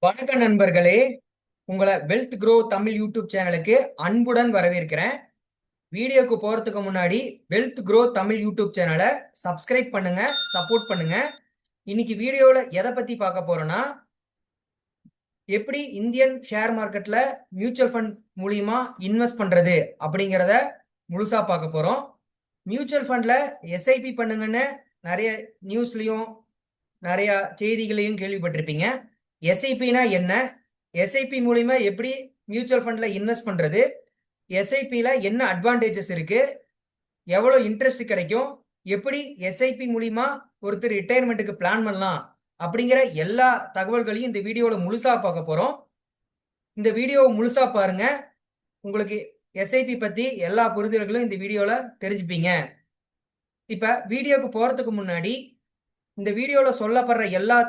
வணக்கம் நண்பர்களே. உங்களை வெல்த் க்ரோ தமிழ் யூடியூப் சேனலுக்கு அன்புடன் வரவேற்கிறேன். வீடியோக்கு போறதுக்கு முன்னாடி வெல்த் க்ரோ தமிழ் யூடியூப் சேனலை சப்ஸ்கிரைப் பண்ணுங்க, சப்போர்ட் பண்ணுங்க. இன்னைக்கு வீடியோவில் எதை பத்தி பார்க்க போறோம்னா, எப்படி இந்தியன் ஷேர் மார்க்கெட்ல மியூச்சுவல் ஃபண்ட் மூலியமா இன்வெஸ்ட் பண்றது அப்படிங்கிறத முழுசா பார்க்க போறோம். மியூச்சுவல் ஃபண்ட்ல எஸ்ஐபி பண்ணுங்கன்னு நிறைய நியூஸ்லயும் நிறைய செய்திகளையும் கேள்விப்பட்டிருப்பீங்க. எஸ்ஐபினா என்ன, எஸ்ஐபி மூலியமா எப்படி மியூச்சுவல் ஃபண்ட்ல இன்வெஸ்ட் பண்றது, எஸ்ஐபியில் என்ன அட்வான்டேஜஸ் இருக்கு, எவ்வளோ இன்ட்ரெஸ்ட் கிடைக்கும், எப்படி எஸ்ஐபி மூலியமா ஒருத்தர் ரிட்டையர்மெண்ட்டுக்கு பிளான் பண்ணலாம் அப்படிங்கிற எல்லா தகவல்களையும் இந்த வீடியோவில் முழுசா பார்க்க போறோம். இந்த வீடியோவை முழுசா பாருங்க. உங்களுக்கு எஸ்ஐபி பத்தி எல்லா புரிதல்களும் இந்த வீடியோவில் தெரிஞ்சுப்பீங்க. இப்ப வீடியோக்கு போறதுக்கு முன்னாடி இந்த வீடியோவில் சொல்லப்படுற எல்லா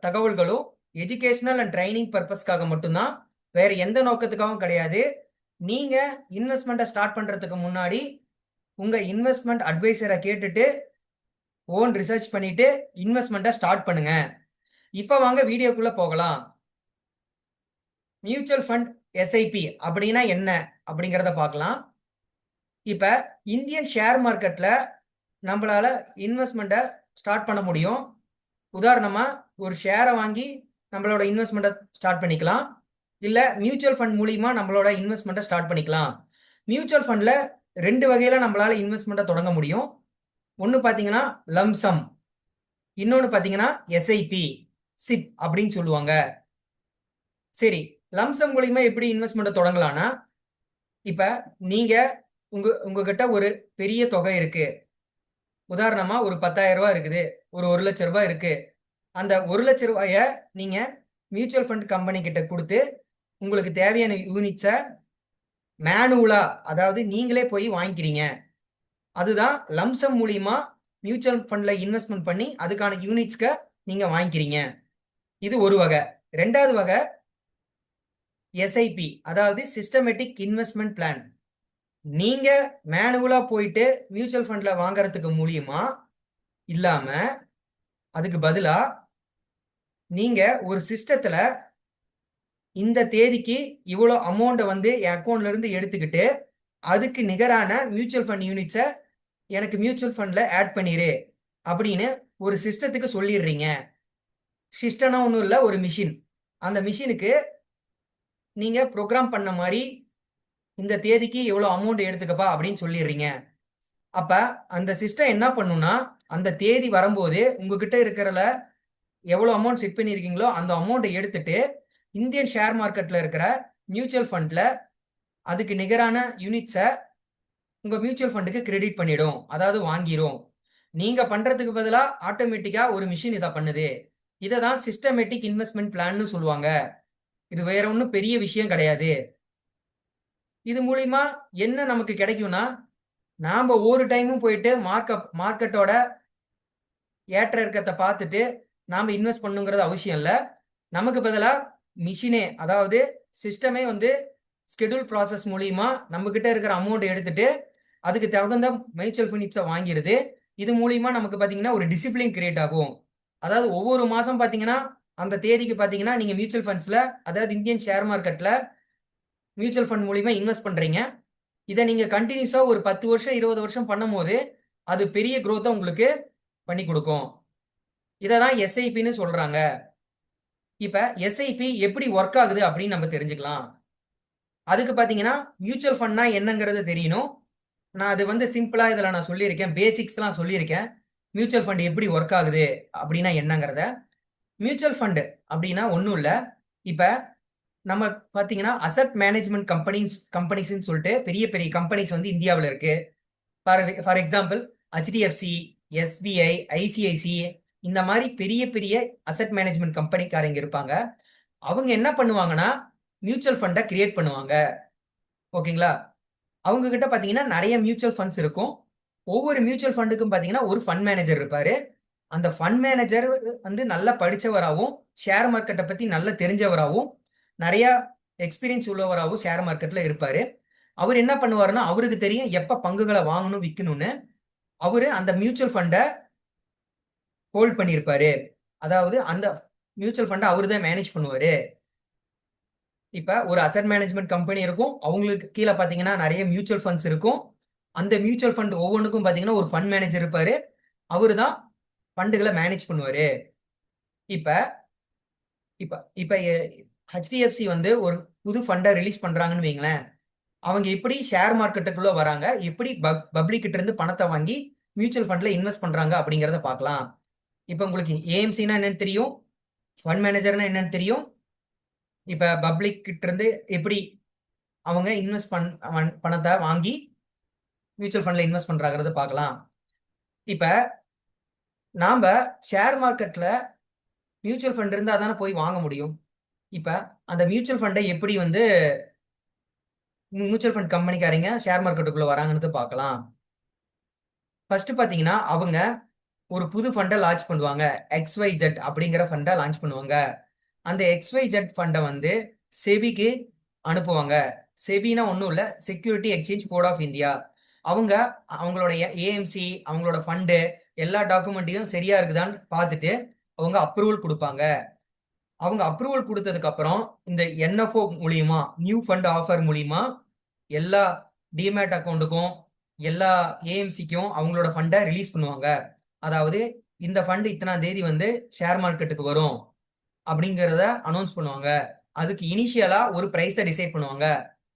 தகவல்களும் எஜுகேஷனல் அண்ட் ட்ரைனிங் பர்பஸ்க்காக மட்டும்தான், வேற எந்த நோக்கத்துக்காகவும் கிடையாது. நீங்க இன்வெஸ்ட்மெண்ட்டை ஸ்டார்ட் பண்றதுக்கு முன்னாடி உங்க இன்வெஸ்ட்மெண்ட் அட்வைசரை கேட்டுட்டு ஓன் ரிசர்ச் பண்ணிட்டு இன்வெஸ்ட்மெண்ட்டை ஸ்டார்ட் பண்ணுங்க. இப்போ வாங்க வீடியோக்குள்ள போகலாம். மியூச்சுவல் ஃபண்ட் எஸ்ஐபி அப்படின்னா என்ன அப்படிங்கிறத பார்க்கலாம். இப்போ இந்தியன் ஷேர் மார்க்கெட்ல நம்மளால இன்வெஸ்ட்மெண்ட்டை ஸ்டார்ட் பண்ண முடியும். உதாரணமா ஒரு ஷேரை வாங்கி நம்மளோட இன்வெஸ்ட்மெண்ட்டை ஸ்டார்ட் பண்ணிக்கலாம், இல்லை மியூச்சுவல் ஃபண்ட் மூலியமா நம்மளோட இன்வெஸ்ட்மெண்ட்டை ஸ்டார்ட் பண்ணிக்கலாம். மியூச்சுவல் ஃபண்ட்ல ரெண்டு வகையில நம்மளால இன்வெஸ்ட்மெண்ட்டை தொடங்க முடியும். ஒன்று பார்த்தீங்கன்னா லம்சம், இன்னொன்று பார்த்தீங்கன்னா எஸ்ஐபி சிப் அப்படின்னு சொல்லுவாங்க. சரி, லம்சம் மூலியமா எப்படி இன்வெஸ்ட்மெண்ட்டை தொடங்கலாம்னா, இப்போ நீங்க உங்ககிட்ட ஒரு பெரிய தொகை இருக்கு. உதாரணமா ஒரு 10,000 ரூபாய் இருக்குது, ஒரு 1,00,000 ரூபாய் இருக்கு. அந்த 1,00,000 ரூபாய நீங்க மியூச்சுவல் ஃபண்ட் கம்பெனி கிட்ட கொடுத்து உங்களுக்கு தேவையான யூனிட்ஸை மேனுவலா, அதாவது நீங்களே போய் வாங்கிக்கிறீங்க. அதுதான் லம்சம் மூலியமா மியூச்சுவல் ஃபண்ட்ல இன்வெஸ்ட்மெண்ட் பண்ணி அதுக்கான யூனிட்ஸ்க்கு நீங்க வாங்கிக்கிறீங்க. இது ஒரு வகை. ரெண்டாவது வகை எஸ்ஐபி, அதாவது சிஸ்டமேட்டிக் இன்வெஸ்ட்மெண்ட் பிளான். நீங்க மேனுவலா போயிட்டு மியூச்சுவல் ஃபண்ட்ல வாங்குறதுக்கு மூலியமா இல்லாம, அதுக்கு பதிலா நீங்க ஒரு சிஸ்டத்துல இந்த தேதிக்கு இவ்வளோ அமௌண்ட்டை வந்து என் அக்கௌண்ட்ல இருந்து எடுத்துக்கிட்டு அதுக்கு நிகரான மியூச்சுவல் ஃபண்ட் யூனிட்ஸை எனக்கு மியூச்சுவல் ஃபண்ட்ல ஆட் பண்ணிடு அப்படின்னு ஒரு சிஸ்டத்துக்கு சொல்லிடுறீங்க. சிஸ்டம்னா ஒன்றும் இல்லை, ஒரு மிஷின். அந்த மிஷினுக்கு நீங்க ப்ரோக்ராம் பண்ண மாதிரி இந்த தேதிக்கு எவ்வளோ அமௌண்ட் எடுத்துக்கப்பா அப்படின்னு சொல்லிடுறீங்க. அப்ப அந்த சிஸ்டம் என்ன பண்ணுன்னா, அந்த தேதி வரும்போது உங்ககிட்ட இருக்கிறல எவ்வளோ அமௌண்ட் செட் பண்ணியிருக்கீங்களோ அந்த அமௌண்ட்டை எடுத்துட்டு இந்தியன் ஷேர் மார்க்கெட்ல இருக்கிற மியூச்சுவல் ஃபண்ட்ல அதுக்கு நிகரான யூனிட்ஸை உங்க மியூச்சுவல் ஃபண்டுக்கு கிரெடிட் பண்ணிடும், அதாவது வாங்கிரும். நீங்க பண்றதுக்கு பதிலாக ஆட்டோமேட்டிக்கா ஒரு மிஷின் இதை பண்ணுது. இதை தான் சிஸ்டமேட்டிக் இன்வெஸ்ட்மெண்ட் பிளான்னு சொல்லுவாங்க. இது வேற ஒன்றும் பெரிய விஷயம் கிடையாது. இது மூலியமா என்ன நமக்கு கிடைக்கும்னா, நாம ஒவ்வொரு டைமும் போயிட்டு மார்க்கெட்டோட ஏற்ற இறக்கத்தை பார்த்துட்டு நாம இன்வெஸ்ட் பண்ணுங்கிறது அவசியம் இல்லை. நமக்கு பதிலாக மிஷினே, அதாவது சிஸ்டமே வந்து ஸ்கெடியூல் ப்ராசஸ் மூலியமா நம்ம கிட்ட இருக்கிற அமௌண்ட் எடுத்துட்டு அதுக்கு தகுந்த மியூச்சுவல் ஃபண்ட்ஸை வாங்கிடுது. இது மூலியமா நமக்கு பார்த்தீங்கன்னா ஒரு டிசிப்ளின் கிரியேட் ஆகும். அதாவது ஒவ்வொரு மாதம் பார்த்தீங்கன்னா அந்த தேதிக்கு பார்த்தீங்கன்னா நீங்கள் மியூச்சுவல் ஃபண்ட்ஸில், அதாவது இந்தியன் ஷேர் மார்க்கெட்டில் மியூச்சுவல் ஃபண்ட் மூலியமா இன்வெஸ்ட் பண்ணுறீங்க. இதை நீங்கள் கண்டினியூஸாக ஒரு 10 வருஷம் 20 வருஷம் பண்ணும்போது அது பெரிய க்ரோத்தை உங்களுக்கு பண்ணி கொடுக்கும். இதை தான் எஸ்ஐபின்னு சொல்கிறாங்க. இப்போ எஸ்ஐபி எப்படி ஒர்க் ஆகுது அப்படின்னு நம்ம தெரிஞ்சுக்கலாம். அதுக்கு பார்த்தீங்கன்னா மியூச்சுவல் ஃபண்ட்னா என்னங்கிறது தெரியணும். நான் அது வந்து சிம்பிளாக இதில் நான் சொல்லியிருக்கேன், பேசிக்ஸ்லாம் சொல்லியிருக்கேன். மியூச்சுவல் ஃபண்ட் எப்படி ஒர்க் ஆகுது அப்படின்னா என்னங்கிறத. மியூச்சுவல் ஃபண்டு அப்படின்னா ஒன்றும் இல்லை. இப்போ நம்ம பார்த்தீங்கன்னா அசட் மேனேஜ்மெண்ட் கம்பெனிஸ்ன்னு சொல்லிட்டு பெரிய பெரிய கம்பெனிஸ் வந்து இந்தியாவில் இருக்கு. For example HDFC, SBI, ICICI, இந்த மாதிரி பெரிய பெரிய அசட் மேனேஜ்மெண்ட் கம்பெனிக்காரங்க இருப்பாங்க. அவங்க என்ன பண்ணுவாங்கன்னா மியூச்சுவல் ஃபண்டை கிரியேட் பண்ணுவாங்க. ஓகேங்களா? அவங்க கிட்ட பார்த்தீங்கன்னா நிறைய மியூச்சுவல் ஃபண்ட்ஸ் இருக்கும். ஒவ்வொரு மியூச்சுவல் ஃபண்டுக்கும் பார்த்தீங்கன்னா ஒரு ஃபண்ட் மேனேஜர் இருப்பாரு. அந்த ஃபண்ட் மேனேஜர் வந்து நல்லா படித்தவராகவும் ஷேர் மார்க்கெட்டை பற்றி நல்லா தெரிஞ்சவராகவும் நிறைய எக்ஸ்பீரியன்ஸ் உள்ளவராகவும் ஷேர் மார்க்கெட்டில் இருப்பார். அவர் என்ன பண்ணுவாருன்னா, அவருக்கு தெரியும் எப்போ பங்குகளை வாங்கணும் விற்கணும்னு. அவர் அந்த மியூச்சுவல் ஃபண்டை ஹோல்ட் பண்ணியிருப்பாரு. அதாவது அந்த மியூச்சுவல் ஃபண்டை அவர் தான் மேனேஜ் பண்ணுவார். இப்ப ஒரு அசெட் மேனேஜ்மெண்ட் கம்பெனி இருக்கும், அவங்களுக்கு கீழே பாத்தீங்கன்னா நிறைய மியூச்சுவல் ஃபண்ட்ஸ் இருக்கும். அந்த மியூச்சுவல் ஃபண்ட் ஒவ்வொன்றுக்கும் பாத்தீங்கன்னா ஒரு ஃபண்ட் மேனேஜர் இருப்பாரு, அவரு தான் ஃபண்டுகளை மேனேஜ் பண்ணுவாரு. இப்ப இப்ப இப்ப ஹெச்டிஎஃப்சி வந்து ஒரு புது ஃபண்டை ரிலீஸ் பண்றாங்கன்னு வைங்களேன், அவங்க எப்படி ஷேர் மார்க்கெட்டுக்குள்ள வராங்க, எப்படி பப்ளிக் கிட்ட இருந்து பணத்தை வாங்கி மியூச்சுவல் ஃபண்ட்ல இன்வெஸ்ட் பண்றாங்க அப்படிங்கறத பார்க்கலாம். இப்ப உங்களுக்கு ஏஎம்சினா என்னன்னு தெரியும், ஃபண்ட் மேனேஜர்னா என்னன்னு தெரியும். இப்ப பப்ளிக் கிட்ட இருந்து எப்படி அவங்க இன்வெஸ்ட் பணத்தை வாங்கி மியூச்சுவல் ஃபண்ட்ல இன்வெஸ்ட் பண்றாங்கிறத பார்க்கலாம். இப்ப நாம ஷேர் மார்க்கெட்ல மியூச்சுவல் ஃபண்ட் இருந்தா தானே போய் வாங்க முடியும். இப்ப அந்த மியூச்சுவல் ஃபண்டை எப்படி வந்து மியூச்சுவல் ஃபண்ட் கம்பெனிக்காரங்க ஷேர் மார்க்கெட்டுக்குள்ள வராங்கன்னு பார்க்கலாம். ஃபர்ஸ்ட் பாத்தீங்கன்னா அவங்க ஒரு புது ஃபண்டை லான்ச் பண்ணுவாங்க, XYZ அப்படிங்கிற ஃபண்டை லான்ச் பண்ணுவாங்க. அந்த XYZ ஃபண்டை வந்து செபிக்கு அனுப்புவாங்க. செபினா ஒன்றும் இல்லை, security exchange board of India. அவங்க அவங்களோட ஏஎம்சி அவங்களோட ஃபண்டு எல்லா டாக்குமெண்ட்டையும் சரியா இருக்குதான்னு பார்த்துட்டு அவங்க அப்ரூவல் கொடுப்பாங்க. அவங்க அப்ரூவல் கொடுத்ததுக்கு அப்புறம் இந்த என்எஃப்ஓ மூலியமா, நியூ ஃபண்ட் ஆஃபர் மூலியமா எல்லா டிமேட் அக்கௌண்ட்டுக்கும் எல்லா ஏஎம்சிக்கும் அவங்களோட ஃபண்டை ரிலீஸ் பண்ணுவாங்க. அதாவது இந்த ஃபண்ட் இத்தனாம் தேதி வந்து ஷேர் மார்க்கெட்டுக்கு வரும் அப்படிங்கிறத அனௌன்ஸ் பண்ணுவாங்க. அதுக்கு இனிஷியலா ஒரு பிரைஸை டிசைட் பண்ணுவாங்க.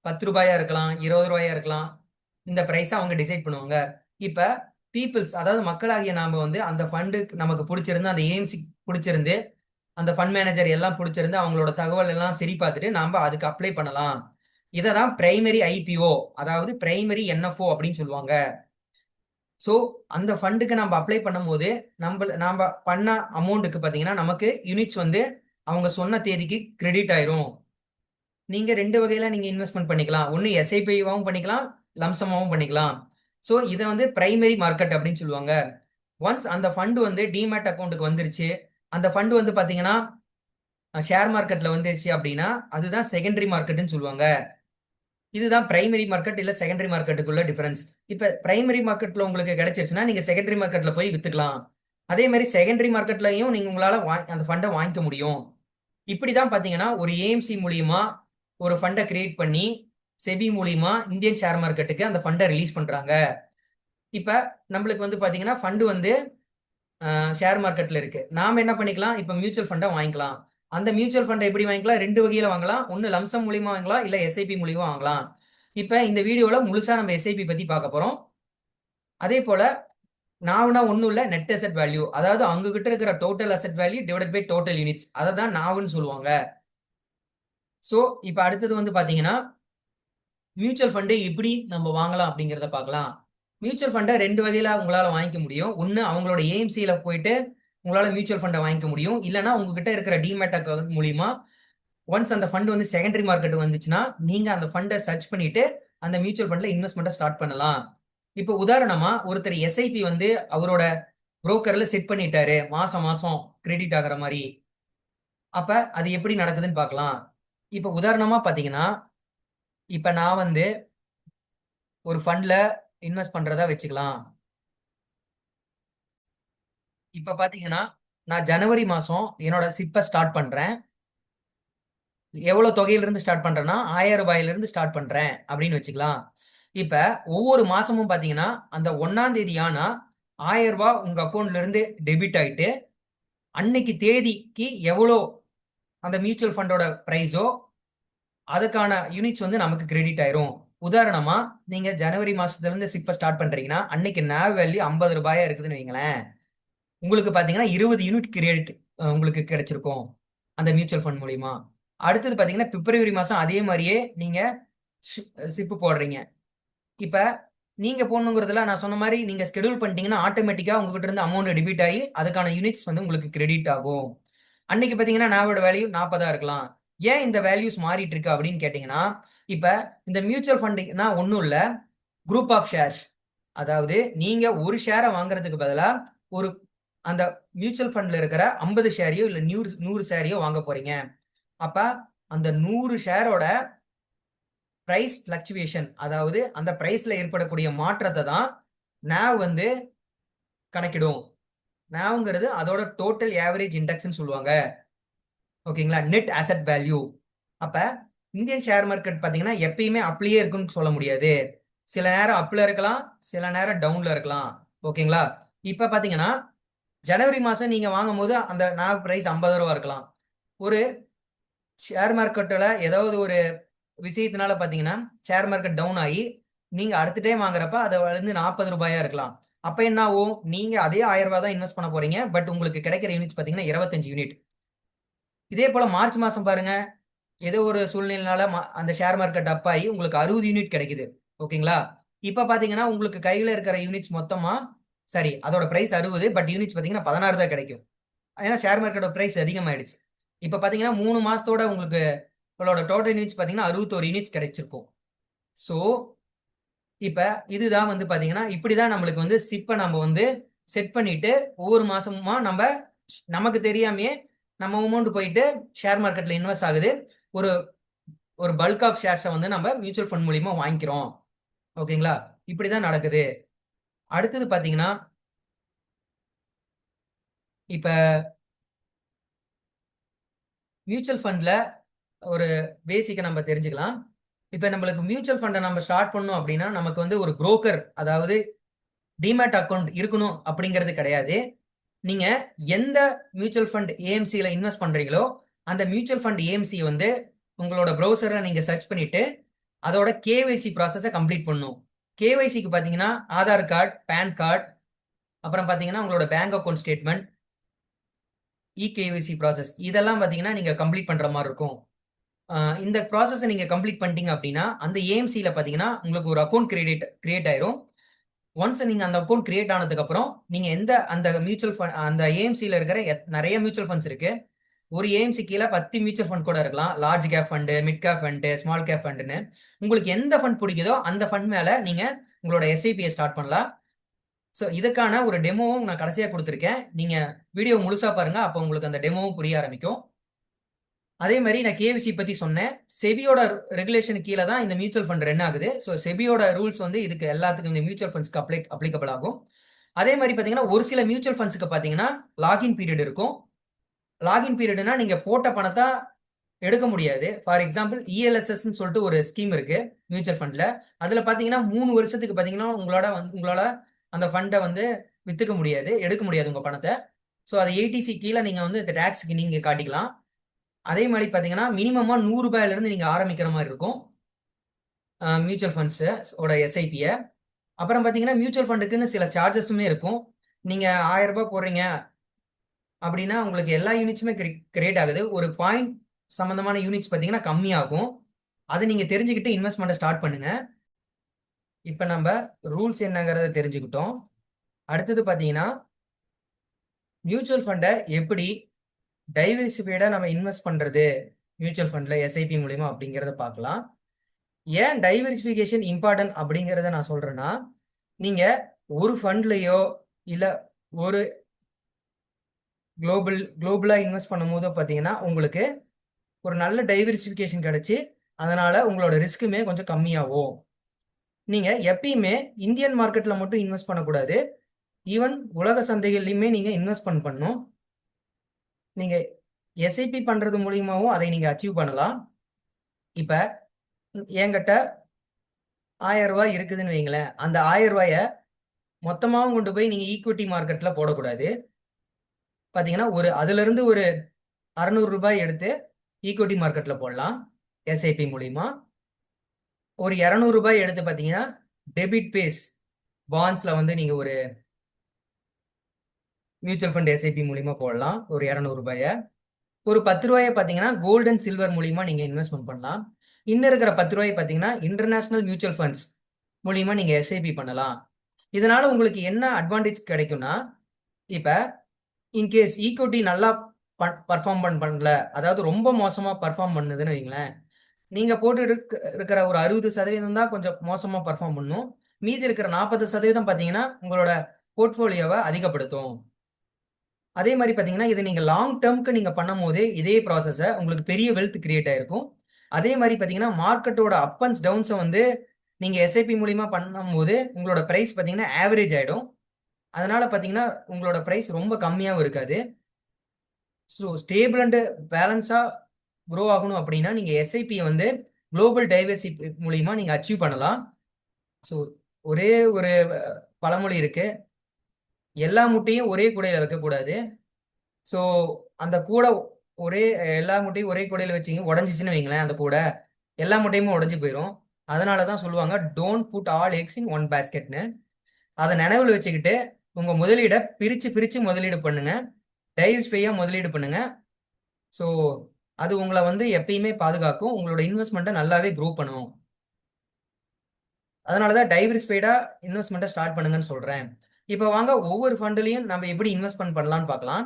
10 ரூபாயா இருக்கலாம், 20 ரூபாயா இருக்கலாம். இந்த பிரைஸை அவங்க டிசைட் பண்ணுவாங்க. இப்ப பீப்புள்ஸ், அதாவது மக்களாகிய நாம வந்து அந்த ஃபண்டு நமக்கு பிடிச்சிருந்து, அந்த ஏஎம்சி பிடிச்சிருந்து, அந்த ஃபண்ட் மேனேஜர் எல்லாம் பிடிச்சிருந்து அவங்களோட தகவல் எல்லாம் சரி பார்த்துட்டு நாம அதுக்கு அப்ளை பண்ணலாம். இதை தான் பிரைமரி ஐபிஓ, அதாவது பிரைமரி என்எஃப்ஓ அப்படின்னு சொல்லுவாங்க. ஸோ அந்த ஃபண்டுக்கு நம்ம அப்ளை பண்ணும்போது நாம பண்ண அமௌண்ட்டுக்கு பார்த்தீங்கன்னா நமக்கு யூனிட்ஸ் வந்து அவங்க சொன்ன தேதிக்கு கிரெடிட் ஆயிரும். நீங்க 2 வகையில நீங்க இன்வெஸ்ட்மெண்ட் பண்ணிக்கலாம். ஒன்று எஸ்ஐபியாவும் பண்ணிக்கலாம், லம்சமாவும் பண்ணிக்கலாம். ஸோ இதை வந்து பிரைமரி மார்க்கெட் அப்படின்னு சொல்லுவாங்க. ஒன்ஸ் அந்த ஃபண்டு வந்து டிமேட் அக்கௌண்ட்டுக்கு வந்துருச்சு, அந்த ஃபண்டு வந்து பார்த்தீங்கன்னா ஷேர் மார்க்கெட்ல வந்துருச்சு அப்படின்னா அதுதான் செகண்டரி மார்க்கெட்னு சொல்லுவாங்க. இதுதான் பிரைமரி மார்க்கெட் இல்ல செகண்டரி மார்க்கெட்டுக்குள்ள டிஃபரன்ஸ். இப்ப பிரைமரி மார்க்கெட்ல உங்களுக்கு கிடைச்சிருச்சுன்னா நீங்க செகண்டரி மார்க்கெட்ல போய் வித்துக்கலாம். அதே மாதிரி செகண்டரி மார்க்கெட்லயும் நீங்க உங்களால அந்த ஃபண்டை வாங்கிக்க முடியும். இப்படிதான் பாத்தீங்கன்னா ஒரு ஏஎம்சி மூலியமா ஒரு ஃபண்டை கிரியேட் பண்ணி செபி மூலியமா இந்தியன் ஷேர் மார்க்கெட்டுக்கு அந்த ஃபண்டை ரிலீஸ் பண்றாங்க. இப்ப நம்மளுக்கு வந்து பாத்தீங்கன்னா ஃபண்டு வந்து ஷேர் மார்க்கெட்ல இருக்கு. நாம என்ன பண்ணிக்கலாம், இப்ப மியூச்சுவல் ஃபண்டை வாங்கிக்கலாம். அந்த மியூச்சுவல் ஃபண்டை எப்படி வாங்கிக்கலாம், 2 வகையில வாங்கலாம். ஒன்னு லம்சம் மூலியமா வாங்கலாம், இல்ல எஸ்ஐபி மூலியமா வாங்கலாம். இப்ப இந்த வீடியோல முழுசா நம்ம எஸ்ஐபி பத்தி பார்க்க போறோம். அதே போல நாவுனா ஒன்றும் இல்லை, நெட் அசெட் வேல்யூ, அதாவது அவங்க கிட்ட இருக்கிற total asset value divide by total units, அதை தான் நாவுன்னு சொல்லுவாங்க. ஸோ இப்போ அடுத்தது வந்து பார்த்தீங்கன்னா மியூச்சுவல் ஃபண்டு எப்படி நம்ம வாங்கலாம் அப்படிங்கிறத பார்க்கலாம். மியூச்சுவல் ஃபண்டை 2 வகையில உங்களால் வாங்கிக்க முடியும். ஒன்று அவங்களோட ஏஎம்சியில் போயிட்டு உங்களால் மியூச்சுவல் ஃபண்டை வாங்கிக்க முடியும். இல்லைனா உங்ககிட்ட இருக்கிற டிமேட் அக்கௌண்ட் மூலியமா ஒன்ஸ் அந்த ஃபண்ட் வந்து செகண்டரி மார்க்கெட் வந்துச்சுன்னா நீங்க அந்த ஃபண்டை சர்ச் பண்ணிட்டு அந்த மியூச்சுவல் ஃபண்ட்ல இன்வெஸ்ட்மெண்ட்டை ஸ்டார்ட் பண்ணலாம். இப்போ உதாரணமா ஒருத்தர் எஸ்ஐபி வந்து அவரோட புரோக்கர்ல செட் பண்ணிட்டாரு, மாசம் மாசம் கிரெடிட் ஆகிற மாதிரி. அப்ப அது எப்படி நடக்குதுன்னு பார்க்கலாம். இப்போ உதாரணமா பாத்தீங்கன்னா இப்ப நான் வந்து ஒரு ஃபண்ட்ல இன்வெஸ்ட் பண்றதா வச்சுக்கலாம். இப்ப பாத்தீங்கன்னா நான் ஜனவரி மாசம் என்னோட சிப்பை ஸ்டார்ட் பண்றேன். எவ்வளவு தொகையிலிருந்து ஸ்டார்ட் பண்றேன்னா 1000 ரூபாயிலிருந்து ஸ்டார்ட் பண்றேன் அப்படின்னு வச்சுக்கலாம். இப்ப ஒவ்வொரு மாசமும் பாத்தீங்கன்னா அந்த 1ஆம் தேதி ஆனா 1000 ரூபாய் உங்க அக்கௌண்ட்ல இருந்து டெபிட் ஆயிட்டு அன்னைக்கு தேதிக்கு எவ்வளோ அந்த மியூச்சுவல் ஃபண்டோட பிரைஸோ அதுக்கான யூனிட்ஸ் வந்து நமக்கு கிரெடிட் ஆயிரும். உதாரணமா நீங்க ஜனவரி மாசத்துல இருந்து சிப்ப ஸ்டார்ட் பண்றீங்கன்னா அன்னைக்கு நேவ் வேல்யூ 50 ரூபாயா இருக்குதுன்னு வைங்களேன், உங்களுக்கு பாத்தீங்கன்னா 20 யூனிட் கிரெடிட் உங்களுக்கு கிடைச்சிருக்கும் அந்த மியூச்சுவல் ஃபண்ட் மூலியமா. அடுத்தது பாத்தீங்கன்னா பிப்ரவரி மாசம் அதே மாதிரியே நீங்க சிப்பு போடுறீங்க. இப்ப நீங்க போடணுங்கிறதுல நான் சொன்ன மாதிரி நீங்க ஸ்கெடியூல் பண்ணிட்டீங்கன்னா ஆட்டோமேட்டிக்கா உங்ககிட்ட இருந்து அமௌண்ட் டெபிட் ஆகி அதுக்கான யூனிட்ஸ் வந்து உங்களுக்கு கிரெடிட் ஆகும். அன்னைக்கு பாத்தீங்கன்னா நாவோட வேல்யூ 40 இருக்கலாம். ஏன் இந்த வேல்யூஸ் மாறிட்டு இருக்கு அப்படின்னு கேட்டீங்கன்னா இப்ப இந்த மியூச்சுவல் ஃபண்டுனா ஒன்றும் இல்லை, குரூப் ஆஃப் ஷேர்ஸ். அதாவது நீங்க ஒரு ஷேரை வாங்குறதுக்கு பதிலா ஒரு அந்த மியூச்சுவல் ஃபண்ட்ல இருக்கிற 50 ஷேரையோ இல்ல 100 ஷேரையோ வாங்க போறீங்க. அப்ப அந்த 100 ஷேரோட பிரைஸ் பிளக்சுவேஷன், அதாவது அந்த பிரைஸ்ல ஏற்படக்கூடிய மாற்றத்தை தான் NAV வந்து கணக்கிடும். NAVங்கிறது அதோட டோட்டல் ஆவரேஜ் இண்டெக்ஸ்னு சொல்லுவாங்க. ஓகேங்களா, நெட் அசெட் வேல்யூ. அப்ப இந்தியன் ஷேர் மார்க்கெட் பார்த்தீங்கன்னா எப்பயுமே அப்லேயே இருக்குன்னு சொல்ல முடியாது. சில நேரம் அப்ல இருக்கலாம், சில நேரம் டவுன்ல இருக்கலாம். ஓகேங்களா? இப்போ பார்த்தீங்கன்னா ஜனவரி மாதம் நீங்கள் வாங்கும்போது அந்த நாக் ப்ரைஸ் 50 ரூபா இருக்கலாம். ஒரு ஷேர் மார்க்கெட்டில் ஏதாவது ஒரு விஷயத்தினால பார்த்தீங்கன்னா ஷேர் மார்க்கெட் டவுன் ஆகி நீங்கள் அடுத்த டைம் வாங்குறப்ப அதை வந்து 40 ரூபாயா இருக்கலாம். அப்போ என்ன ஆகும்? நீங்கள் அதே 1000 ரூபாய் தான் இன்வெஸ்ட் பண்ண போறீங்க. பட் உங்களுக்கு கிடைக்கிற யூனிட்ஸ் பார்த்தீங்கன்னா 25 யூனிட். இதே போல மார்ச் மாதம் பாருங்க, ஏதோ ஒரு சூழ்நிலைனால அந்த ஷேர் மார்க்கெட் அப் ஆகி உங்களுக்கு 60 யூனிட் கிடைக்குது. ஓகேங்களா? இப்போ பார்த்தீங்கன்னா உங்களுக்கு கையில் இருக்கிற யூனிட்ஸ் மொத்தமாக சரி அதோட ப்ரைஸ் 60, பட் யூனிட்ஸ் பார்த்தீங்கன்னா 16 தான் கிடைக்கும். ஏன்னா ஷேர் மார்க்கெட்டோட ப்ரைஸ் அதிகமாயிடுச்சு. இப்போ பார்த்தீங்கன்னா 3 மாசத்தோட உங்களுக்கு உங்களோட டோட்டல் யூனிட்ஸ் பார்த்தீங்கன்னா 61 யூனிட்ஸ் கிடைச்சிருக்கும். ஸோ இப்போ இதுதான் வந்து பார்த்தீங்கன்னா இப்படி தான் நம்மளுக்கு வந்து ஸ்டிப்பை நம்ம வந்து செட் பண்ணிட்டு ஒவ்வொரு மாசமுமா நம்ம நமக்கு தெரியாமையே நம்ம அமௌண்ட் போயிட்டு ஷேர் மார்க்கெட்டில் இன்வெஸ்ட் ஆகுது. ஒரு ஒரு பல்க் ஆஃப் ஷேர்ஸை வந்து நம்ம மியூச்சுவல் ஃபண்ட் மூலியமா வாங்கிக்கிறோம். ஓகேங்களா? இப்படி தான் நடக்குது. அடுத்தது பார்த்தீங்கன்னா இப்போ மியூச்சுவல் ஃபண்டில் ஒரு பேசிக்கை நம்ம தெரிஞ்சுக்கலாம். இப்போ நம்மளுக்கு மியூச்சுவல் ஃபண்டை நம்ம ஸ்டார்ட் பண்ணோம் அப்படின்னா நமக்கு வந்து ஒரு புரோக்கர், அதாவது டிமேட் அக்கௌண்ட் இருக்கணும் அப்படிங்கிறது கிடையாது. நீங்க எந்த மியூச்சுவல் ஃபண்ட் ஏஎம்சியில் இன்வெஸ்ட் பண்றீங்களோ அந்த மியூச்சுவல் ஃபண்ட் ஏஎம்சி வந்து உங்களோட ப்ரௌசரை நீங்க சர்ச் பண்ணிட்டு அதோட கேவைசி ப்ராசஸை கம்ப்ளீட் பண்ணும். கேவைசிக்கு பார்த்தீங்கன்னா ஆதார் கார்டு, பேன் கார்டு, அப்புறம் பார்த்தீங்கன்னா உங்களோட bank account statement, eKYC process இதெல்லாம் பார்த்தீங்கன்னா நீங்க கம்ப்ளீட் பண்ற மாதிரி இருக்கும். இந்த ப்ராசஸை நீங்க கம்ப்ளீட் பண்ணிட்டீங்க அப்படின்னா அந்த ஏஎம்சியில் பார்த்தீங்கன்னா உங்களுக்கு ஒரு அக்கௌண்ட் கிரியேட் ஆயிரும். ஒன்ஸ் நீங்க அந்த அக்கௌண்ட் கிரியேட் ஆனதுக்கு அப்புறம் நீங்க எந்த அந்த மியூச்சுவல் ஃபண்ட் அந்த ஏஎம்சியில் இருக்கிற நிறைய மியூச்சுவல் ஃபண்ட்ஸ் இருக்கு. ஒரு ஏஎம்சி கீழே 10 மியூச்சுவல் ஃபண்ட் கூட இருக்கலாம். Large cap fund, mid cap fund, small cap ஃபண்டுன்னு உங்களுக்கு எந்த ஃபண்ட் பிடிக்குதோ அந்த ஃபண்ட் மேல நீங்க உங்களோட எஸ்ஐபியை ஸ்டார்ட் பண்ணலாம். ஸோ இதுக்கான ஒரு டெமோவும் நான் கடைசியாக கொடுத்துருக்கேன். நீங்க வீடியோ முழுசா பாருங்க, அப்போ உங்களுக்கு அந்த டெமோவும் புரிய ஆரம்பிக்கும். அதே மாதிரி நான் கேவிசி பத்தி சொன்னேன். செபியோட ரெகுலேஷன் கீழே தான் இந்த மியூச்சுவல் ஃபண்ட் ரன் ஆகுது. ஸோ செபியோட ரூல்ஸ் வந்து இதுக்கு எல்லாத்துக்கும் இந்த மியூச்சுவல் ஃபண்ட்ஸ்க்கு அப்ளிகபிள் ஆகும். அதே மாதிரி பார்த்தீங்கன்னா ஒரு சில மியூச்சுவல் ஃபண்ட்ஸ்க்கு பார்த்தீங்கன்னா லாகின் பீரியட் இருக்கும். லாகின் பீரியட்னா நீங்க போட்ட பணத்தை எடுக்க முடியாது. ஃபார் எக்ஸாம்பிள் இஎல்எஸ்எஸ்ன்னு சொல்லிட்டு ஒரு ஸ்கீம் இருக்கு மியூச்சுவல் ஃபண்ட்ல. அதுல பாத்தீங்கன்னா 3 வருஷத்துக்கு பாத்தீங்கன்னா உங்களால அந்த ஃபண்டை வந்து வித்துக்க முடியாது, எடுக்க முடியாது உங்க பணத்தை. ஸோ அது ஏடிசி கீழே நீங்க வந்து இந்த டேக்ஸுக்கு நீங்க காட்டிக்கலாம். அதே மாதிரி பாத்தீங்கன்னா மினிமமா 100 ரூபாயில இருந்து நீங்க ஆரம்பிக்கிற மாதிரி இருக்கும் மியூச்சுவல் ஃபண்ட்ஸ் ஓட எஸ்ஐபியை. அப்புறம் பாத்தீங்கன்னா மியூச்சுவல் ஃபண்டுக்குன்னு சில சார்ஜஸுமே இருக்கும். நீங்க 1000 ரூபாய் போடுறீங்க அப்படின்னா உங்களுக்கு எல்லா யூனிட்ஸுமே கிரியேட் ஆகுது. ஒரு பாயிண்ட் சம்பந்தமான யூனிட்ஸ் பார்த்தீங்கன்னா கம்மியாகும். அதை நீங்க தெரிஞ்சுக்கிட்டு இன்வெஸ்ட்மெண்ட்டை ஸ்டார்ட் பண்ணுங்க. இப்போ நம்ம ரூல்ஸ் என்னங்கிறத தெரிஞ்சுக்கிட்டோம். அடுத்தது பார்த்தீங்கன்னா மியூச்சுவல் ஃபண்டை எப்படி டைவர்சிஃபைடாக நம்ம இன்வெஸ்ட் பண்ணுறது மியூச்சுவல் ஃபண்டில் எஸ்ஐபி மூலிமா அப்படிங்கிறத பார்க்கலாம். ஏன் டைவர்சிஃபிகேஷன் இம்பார்ட்டன்ட் அப்படிங்கிறத நான் சொல்கிறேன்னா, நீங்கள் ஒரு ஃபண்ட்லேயோ இல்லை ஒரு குளோபலாக இன்வெஸ்ட் பண்ணும்போது பார்த்தீங்கன்னா உங்களுக்கு ஒரு நல்ல டைவர்சிஃபிகேஷன் கிடைச்சி அதனால உங்களோட ரிஸ்க்குமே கொஞ்சம் கம்மியாகும். நீங்க எப்பயுமே இந்தியன் மார்க்கெட்ல மட்டும் இன்வெஸ்ட் பண்ணக்கூடாது. ஈவன் உலக சந்தைகள்லையுமே நீங்க இன்வெஸ்ட் பண்ணணும். நீங்க எஸ்ஐபி பண்றது மூலியமாவும் அதை நீங்க அச்சீவ் பண்ணலாம். இப்ப என்கிட்ட 1000 ரூபாய் இருக்குதுன்னு வைங்களேன். அந்த 1000 ரூபாய மொத்தமாவும் கொண்டு போய் நீங்க ஈக்விட்டி மார்க்கெட்ல போடக்கூடாது. பாத்தீங்கன்னா அதுல இருந்து ஒரு 600 ரூபாய் எடுத்து ஈக்விட்டி மார்க்கெட்ல போடலாம் எஸ்ஐபி மூலியமா. ஒரு 200 ரூபாய் எடுத்து பாத்தீங்கன்னா டெபிட் பேஸ் பாண்ட்ஸ்ல வந்து நீங்க ஒரு மியூச்சுவல் ஃபண்ட் எஸ்ஐபி மூலியமா போடலாம் ஒரு 200 ரூபாய. ஒரு 10 ரூபாயை பார்த்தீங்கன்னா கோல்டு அண்ட் சில்வர் மூலியமா நீங்க இன்வெஸ்ட்மெண்ட் பண்ணலாம். இன்னும் இருக்கிற 10 ரூபாய் பார்த்தீங்கன்னா இன்டர்நேஷனல் மியூச்சுவல் ஃபண்ட்ஸ் மூலியமா நீங்க எஸ்ஐபி பண்ணலாம். இதனால உங்களுக்கு என்ன அட்வான்டேஜ் கிடைக்கும்னா, இப்ப இன்கேஸ் ஈக்விட்டி நல்லா பர்ஃபார்ம் பண்ணல, அதாவது ரொம்ப மோசமா பர்ஃபார்ம் பண்ணுதுன்னு வைங்களேன், நீங்க போட்டு இருக்கிற ஒரு 60% தான் கொஞ்சம் மோசமா பர்ஃபார்ம் பண்ணும். மீதி இருக்கிற 40% பார்த்தீங்கன்னா உங்களோட போர்ட்ஃபோலியோவை அதிகப்படுத்தும். அதே மாதிரி பார்த்தீங்கன்னா இது நீங்கள் லாங் டேர்முக்கு நீங்கள் பண்ணும் போதே இதே ப்ராசஸை உங்களுக்கு பெரிய வெல்த் கிரியேட் ஆயிருக்கும். அதே மாதிரி பார்த்தீங்கன்னா மார்க்கெட்டோட அப் அண்ட்ஸ் டவுன்ஸை வந்து நீங்கள் எஸ்ஐபி மூலிமா பண்ணும்போது உங்களோட ப்ரைஸ் பார்த்தீங்கன்னா ஆவரேஜ் ஆகிடும். அதனால பார்த்தீங்கன்னா உங்களோட ப்ரைஸ் ரொம்ப கம்மியாகவும் இருக்காது. ஸோ ஸ்டேபிள் அண்டு பேலன்ஸாக க்ரோ ஆகணும் அப்படின்னா நீங்க எஸ்ஐபி வந்து குளோபல் டைவர்சிட்டி மூலியமா நீங்க அச்சீவ் பண்ணலாம். ஸோ ஒரே ஒரு பழமொழி இருக்கு, எல்லா முட்டையும் ஒரே கூடையில வைக்கக்கூடாது. ஸோ அந்த கூடை ஒரே எல்லா முட்டையும் ஒரே கூடையில வச்சீங்க உடஞ்சிச்சுன்னு வைங்களேன், அந்த கூடை எல்லா முட்டையுமே உடஞ்சி போயிடும். அதனால தான் சொல்லுவாங்க don't put all eggs in one பேஸ்கெட்னு. அதை நினைவில் வச்சுக்கிட்டு உங்க முதலீடை பிரிச்சு பிரிச்சு முதலீடு பண்ணுங்க, டைவர்சிஃபையா முதலீடு பண்ணுங்க. ஸோ அது உங்களை வந்து எப்பயுமே பாதுகாக்கும், உங்களோட இன்வெஸ்ட்மெண்ட்டை நல்லாவே க்ரோ பண்ணும். அதனால தான் டைவர்சிஃபைடா இன்வெஸ்ட்மெண்ட்டை ஸ்டார்ட் பண்ணுங்கன்னு சொல்றேன். இப்போ வாங்க ஒவ்வொரு ஃபண்ட்லையும் நம்ம எப்படி இன்வெஸ்ட்மெண்ட் பண்ணலாம்னு பார்க்கலாம்.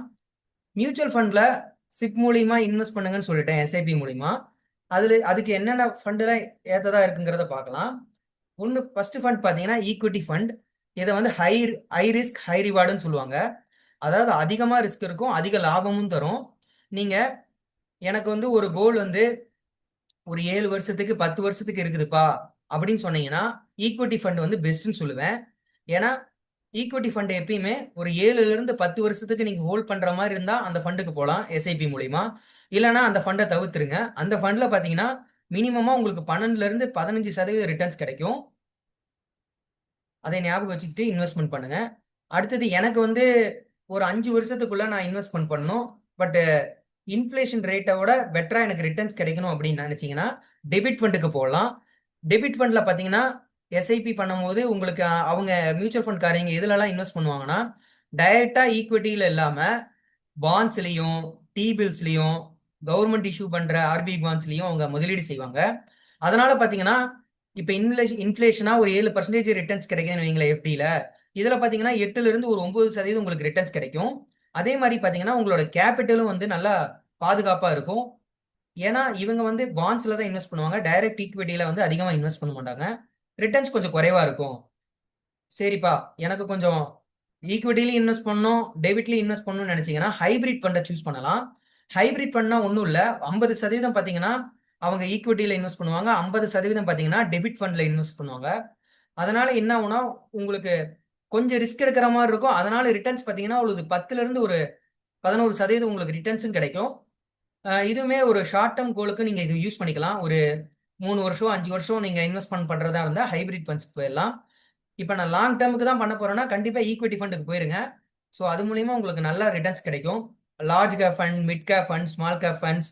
மியூச்சுவல் ஃபண்ட்ல சிப் மூலியமா இன்வெஸ்ட் பண்ணுங்கன்னு சொல்லிட்டேன், எஸ்ஐபி மூலியமா. அதுக்கு என்னென்ன ஃபண்டில் ஏற்றதா இருக்குங்கிறத பார்க்கலாம். ஒன்று ஃபர்ஸ்ட் ஃபண்ட் பார்த்தீங்கன்னா ஈக்விட்டி ஃபண்ட். இதை வந்து ஹை ரிஸ்க் ஹை ரிவார்டுன்னு சொல்லுவாங்க. அதாவது அதிகமாக ரிஸ்க் இருக்கும், அதிக லாபமும் தரும். நீங்கள் எனக்கு வந்து ஒரு கோல் வந்து ஒரு 7 வருஷத்துக்கு 10 வருஷத்துக்கு இருக்குதுப்பா அப்படின்னு சொன்னீங்கன்னா ஈக்விட்டி ஃபண்ட் வந்து பெஸ்ட்னு சொல்லுவேன். ஏன்னா ஈக்விட்டி ஃபண்ட் எப்பயுமே ஒரு 7ல இருந்து 10 வருஷத்துக்கு நீங்க ஹோல்ட் பண்ற மாதிரி இருந்தா அந்த ஃபண்டுக்கு போகலாம் எஸ்ஐபி மூலியமா. இல்லைன்னா அந்த ஃபண்டை தவிர்த்துருங்க. அந்த ஃபண்ட்ல பாத்தீங்கன்னா மினிமமா உங்களுக்கு 12ல இருந்து 15% ரிட்டர்ன்ஸ் கிடைக்கும். அதை ஞாபகம் வச்சுக்கிட்டு இன்வெஸ்ட்மெண்ட் பண்ணுங்க. அடுத்தது எனக்கு வந்து ஒரு 5 வருஷத்துக்குள்ள நான் இன்வெஸ்ட்மெண்ட் பண்ணணும், பட் இன்ஃப்ளேஷன் ரேட்டை விட பெட்டரா எனக்கு ரிட்டர்ன்ஸ் கிடைக்கணும் அப்படின்னு நினைச்சீங்கன்னா டெபிட் ஃபண்டுக்கு போகலாம். டெபிட் ஃபண்ட்ல பாத்தீங்கன்னா எஸ்ஐபி பண்ணும்போது உங்களுக்கு அவங்க மியூச்சுவல் ஃபண்ட் காரங்க எதுலலாம் இன்வெஸ்ட் பண்ணுவாங்கன்னா டைரக்டா ஈக்விட்டியில இல்லாம பாண்ட்ஸ்லயும் டி பில்ஸ்லயும் கவர்மெண்ட் இஷ்யூ பண்ற ஆர்பிஐ பாண்ட்ஸ்லயும் அவங்க முதலீடு செய்வாங்க. அதனால பாத்தீங்கன்னா இப்ப இன்ஃபிளேஷனா ஒரு 7% ரிட்டர்ன்ஸ் கிடைக்குதுன்னு வைங்களேன் எஃப்டில. இதுல பாத்தீங்கன்னா 8ல இருந்து ஒரு 9% உங்களுக்கு ரிட்டர்ன்ஸ் கிடைக்கும். அதே மாதிரி பாத்தீங்கன்னா உங்களோட கேபிட்டலும் வந்து நல்லா பாதுகாப்பா இருக்கும். ஏன்னா இவங்க வந்து பாண்ட்ஸ்ல தான் இன்வெஸ்ட் பண்ணுவாங்க, டைரக்ட் ஈக்விட்டியில வந்து அதிகமா இன்வெஸ்ட் பண்ண மாட்டாங்க. ரிட்டர்ன்ஸ் கொஞ்சம் குறைவா இருக்கும். சரிப்பா, எனக்கு கொஞ்சம் ஈக்விட்டிலையும் இன்வெஸ்ட் பண்ணணும் டெபிட்லையும் இன்வெஸ்ட் பண்ணணும்னு நினைச்சீங்கன்னா ஹைபிரிட் ஃபண்டை சூஸ் பண்ணலாம். ஹைபிரிட் ஃபண்ட்னா ஒன்றும் இல்லை, 50% பார்த்தீங்கன்னா அவங்க ஈக்விட்டியில் இன்வெஸ்ட் பண்ணுவாங்க, 50% பார்த்தீங்கன்னா டெபிட் ஃபண்டில் இன்வெஸ்ட் பண்ணுவாங்க. அதனால என்ன ஆகும்னா உங்களுக்கு கொஞ்சம் ரிஸ்க் எடுக்கிற மாதிரி இருக்கும். அதனால ரிட்டர்ன்ஸ் பார்த்தீங்கன்னா உங்களுக்கு 10ல இருந்து ஒரு 11% உங்களுக்கு ரிட்டர்ன்ஸும் கிடைக்கும். இதுவுமே ஒரு ஷார்ட் டேர்ம் கோலுக்கு நீங்கள் இது யூஸ் பண்ணிக்கலாம். ஒரு 3 வருஷம் 5 வருஷம் நீங்கள் இன்வெஸ்ட்மெண்ட் பண்ணுறதா இருந்தால் ஹைபிரிட் ஃபண்ட்ஸ்க்கு போயிடலாம். இப்போ நான் லாங் டேர்முக்கு தான் பண்ண போறேன்னா கண்டிப்பாக ஈக்விட்டி ஃபண்டுக்கு போயிருங்க. ஸோ அது மூலியமா உங்களுக்கு நல்ல ரிட்டர்ன்ஸ் கிடைக்கும். Large cap fund, mid cap fund, small cap funds,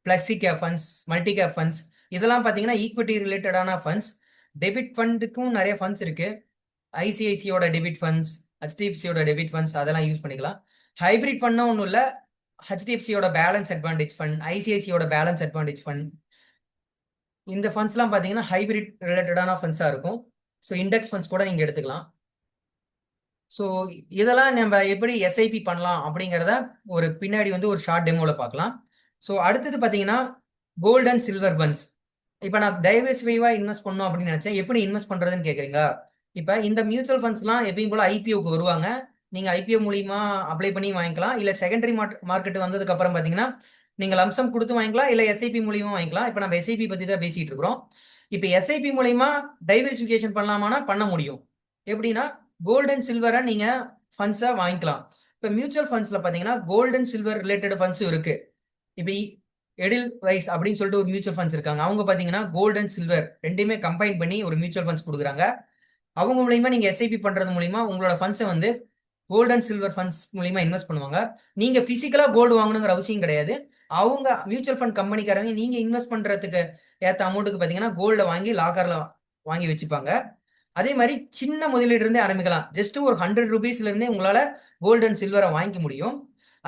Blessy gap funds, multi cap funds, இதெல்லாம் பார்த்தீங்கன்னா ஈக்விட்டி ரிலேட்டடான ஃபண்ட்ஸ். டெபிட் ஃபண்டுக்கும் நிறைய ஃபண்ட்ஸ் இருக்கு. ஐசிஐசியோட டெபிட் ஃபண்ட்ஸ், ஹெச்டிஎஃப்சியோட டெபிட் ஃபண்ட்ஸ், அதெல்லாம் யூஸ் பண்ணிக்கலாம். ஹைபிரிட் ஃபண்ட்னா ஒன்றும் இல்லை, ஹெச்டிஎஃப்சியோட பேலன்ஸ் அட்வான்டேஜ் ஃபண்ட், ஐசிஐசியோட பேலன்ஸ் அட்வான்டேஜ் ஃபண்ட், இந்த ஃபண்ட்ஸ்லாம் பார்த்தீங்கன்னா ஹைபிரிட் ரிலேட்டடான ஃபண்ட்ஸாக இருக்கும். ஸோ இண்டெக்ஸ் ஃபண்ட்ஸ் கூட நீங்கள் எடுத்துக்கலாம். ஸோ இதெல்லாம் நம்ம எப்படி எஸ்ஐபி பண்ணலாம் அப்படிங்கிறத ஒரு பின்னாடி வந்து ஒரு ஷார்ட் டெமோவில் பார்க்கலாம். ஸோ அடுத்தது பார்த்தீங்கன்னா கோல்டு அண்ட் சில்வர் ஃபண்ட்ஸ். இப்போ நான் டைவர்சிஃபைவாக இன்வெஸ்ட் பண்ணணும் அப்படின்னு நினச்சேன், எப்படி இன்வெஸ்ட் பண்ணுறதுன்னு கேட்குறீங்களா? இப்போ இந்த மியூச்சுவல் ஃபண்ட்ஸ்லாம் எப்பயும் போல் ஐபிஓக்கு வருவாங்க. நீங்கள் ஐபிஓ மூலியமா அப்ளை பண்ணி வாங்கிக்கலாம். இல்லை செகண்டரி மார்க்கெட் வந்ததுக்கு அப்புறம் பார்த்தீங்கன்னா நீங்கள் லம்சம் கொடுத்து வாங்கிக்கலாம், இல்லை எஸ்ஐபி மூலியமா வாங்கிக்கலாம். இப்போ நம்ம எஸ்ஐபி பற்றி தான் பேசிகிட்டு இருக்கிறோம். இப்போ எஸ்ஐபி மூலியமா டைவர்சிஃபிகேஷன் பண்ணலாமானா பண்ண முடியும். எப்படின்னா கோல்டு அண்ட் சில்வரை நீங்கள் ஃபண்ட்ஸாக வாங்கிக்கலாம். இப்போ மியூச்சுவல் ஃபண்ட்ஸில் பார்த்தீங்கன்னா கோல்டு அண்ட் சில்வர் ரிலேட்டட் ஃபண்ட்ஸும் இருக்குது. இப்போ எடில் வைஸ் அப்படின்னு சொல்லிட்டு ஒரு மியூச்சுவல் ஃபண்ட்ஸ் இருக்காங்க. அவங்க பார்த்தீங்கன்னா கோல்டு அண்ட் சில்வர் ரெண்டுமே கம்பைன் பண்ணி ஒரு மியூச்சுவல் ஃபண்ட்ஸ் கொடுக்குறாங்க. அவங்க மூலியமா நீங்கள் எஸ்ஐபி பண்ணுறது மூலியமா உங்களோட ஃபண்ட்ஸை வந்து கோல்டு அண்ட் சில்வர் ஃபண்ட்ஸ் மூலியமா இன்வெஸ்ட் பண்ணுவாங்க. நீங்கள் ஃபிசிக்கலாக கோல்டு வாங்கணுங்கிற அவசியம் கிடையாது. அவங்க மியூச்சுவல் ஃபண்ட் கம்பெனிக்காரங்க நீங்கள் இன்வெஸ்ட் பண்ணுறதுக்கு ஏற்ற அமௌண்ட்டுக்கு பார்த்தீங்கன்னா கோல்டை வாங்கி லாக்கரில் வாங்கி வச்சுப்பாங்க. அதே மாதிரி சின்ன முதலீடு இருந்தே ஆரம்பிக்கலாம். ஜஸ்ட் ஒரு 100 ருபீஸ்ல இருந்தே உங்களால கோல்டு அண்ட் சில்வரை வாங்கிக்க முடியும்.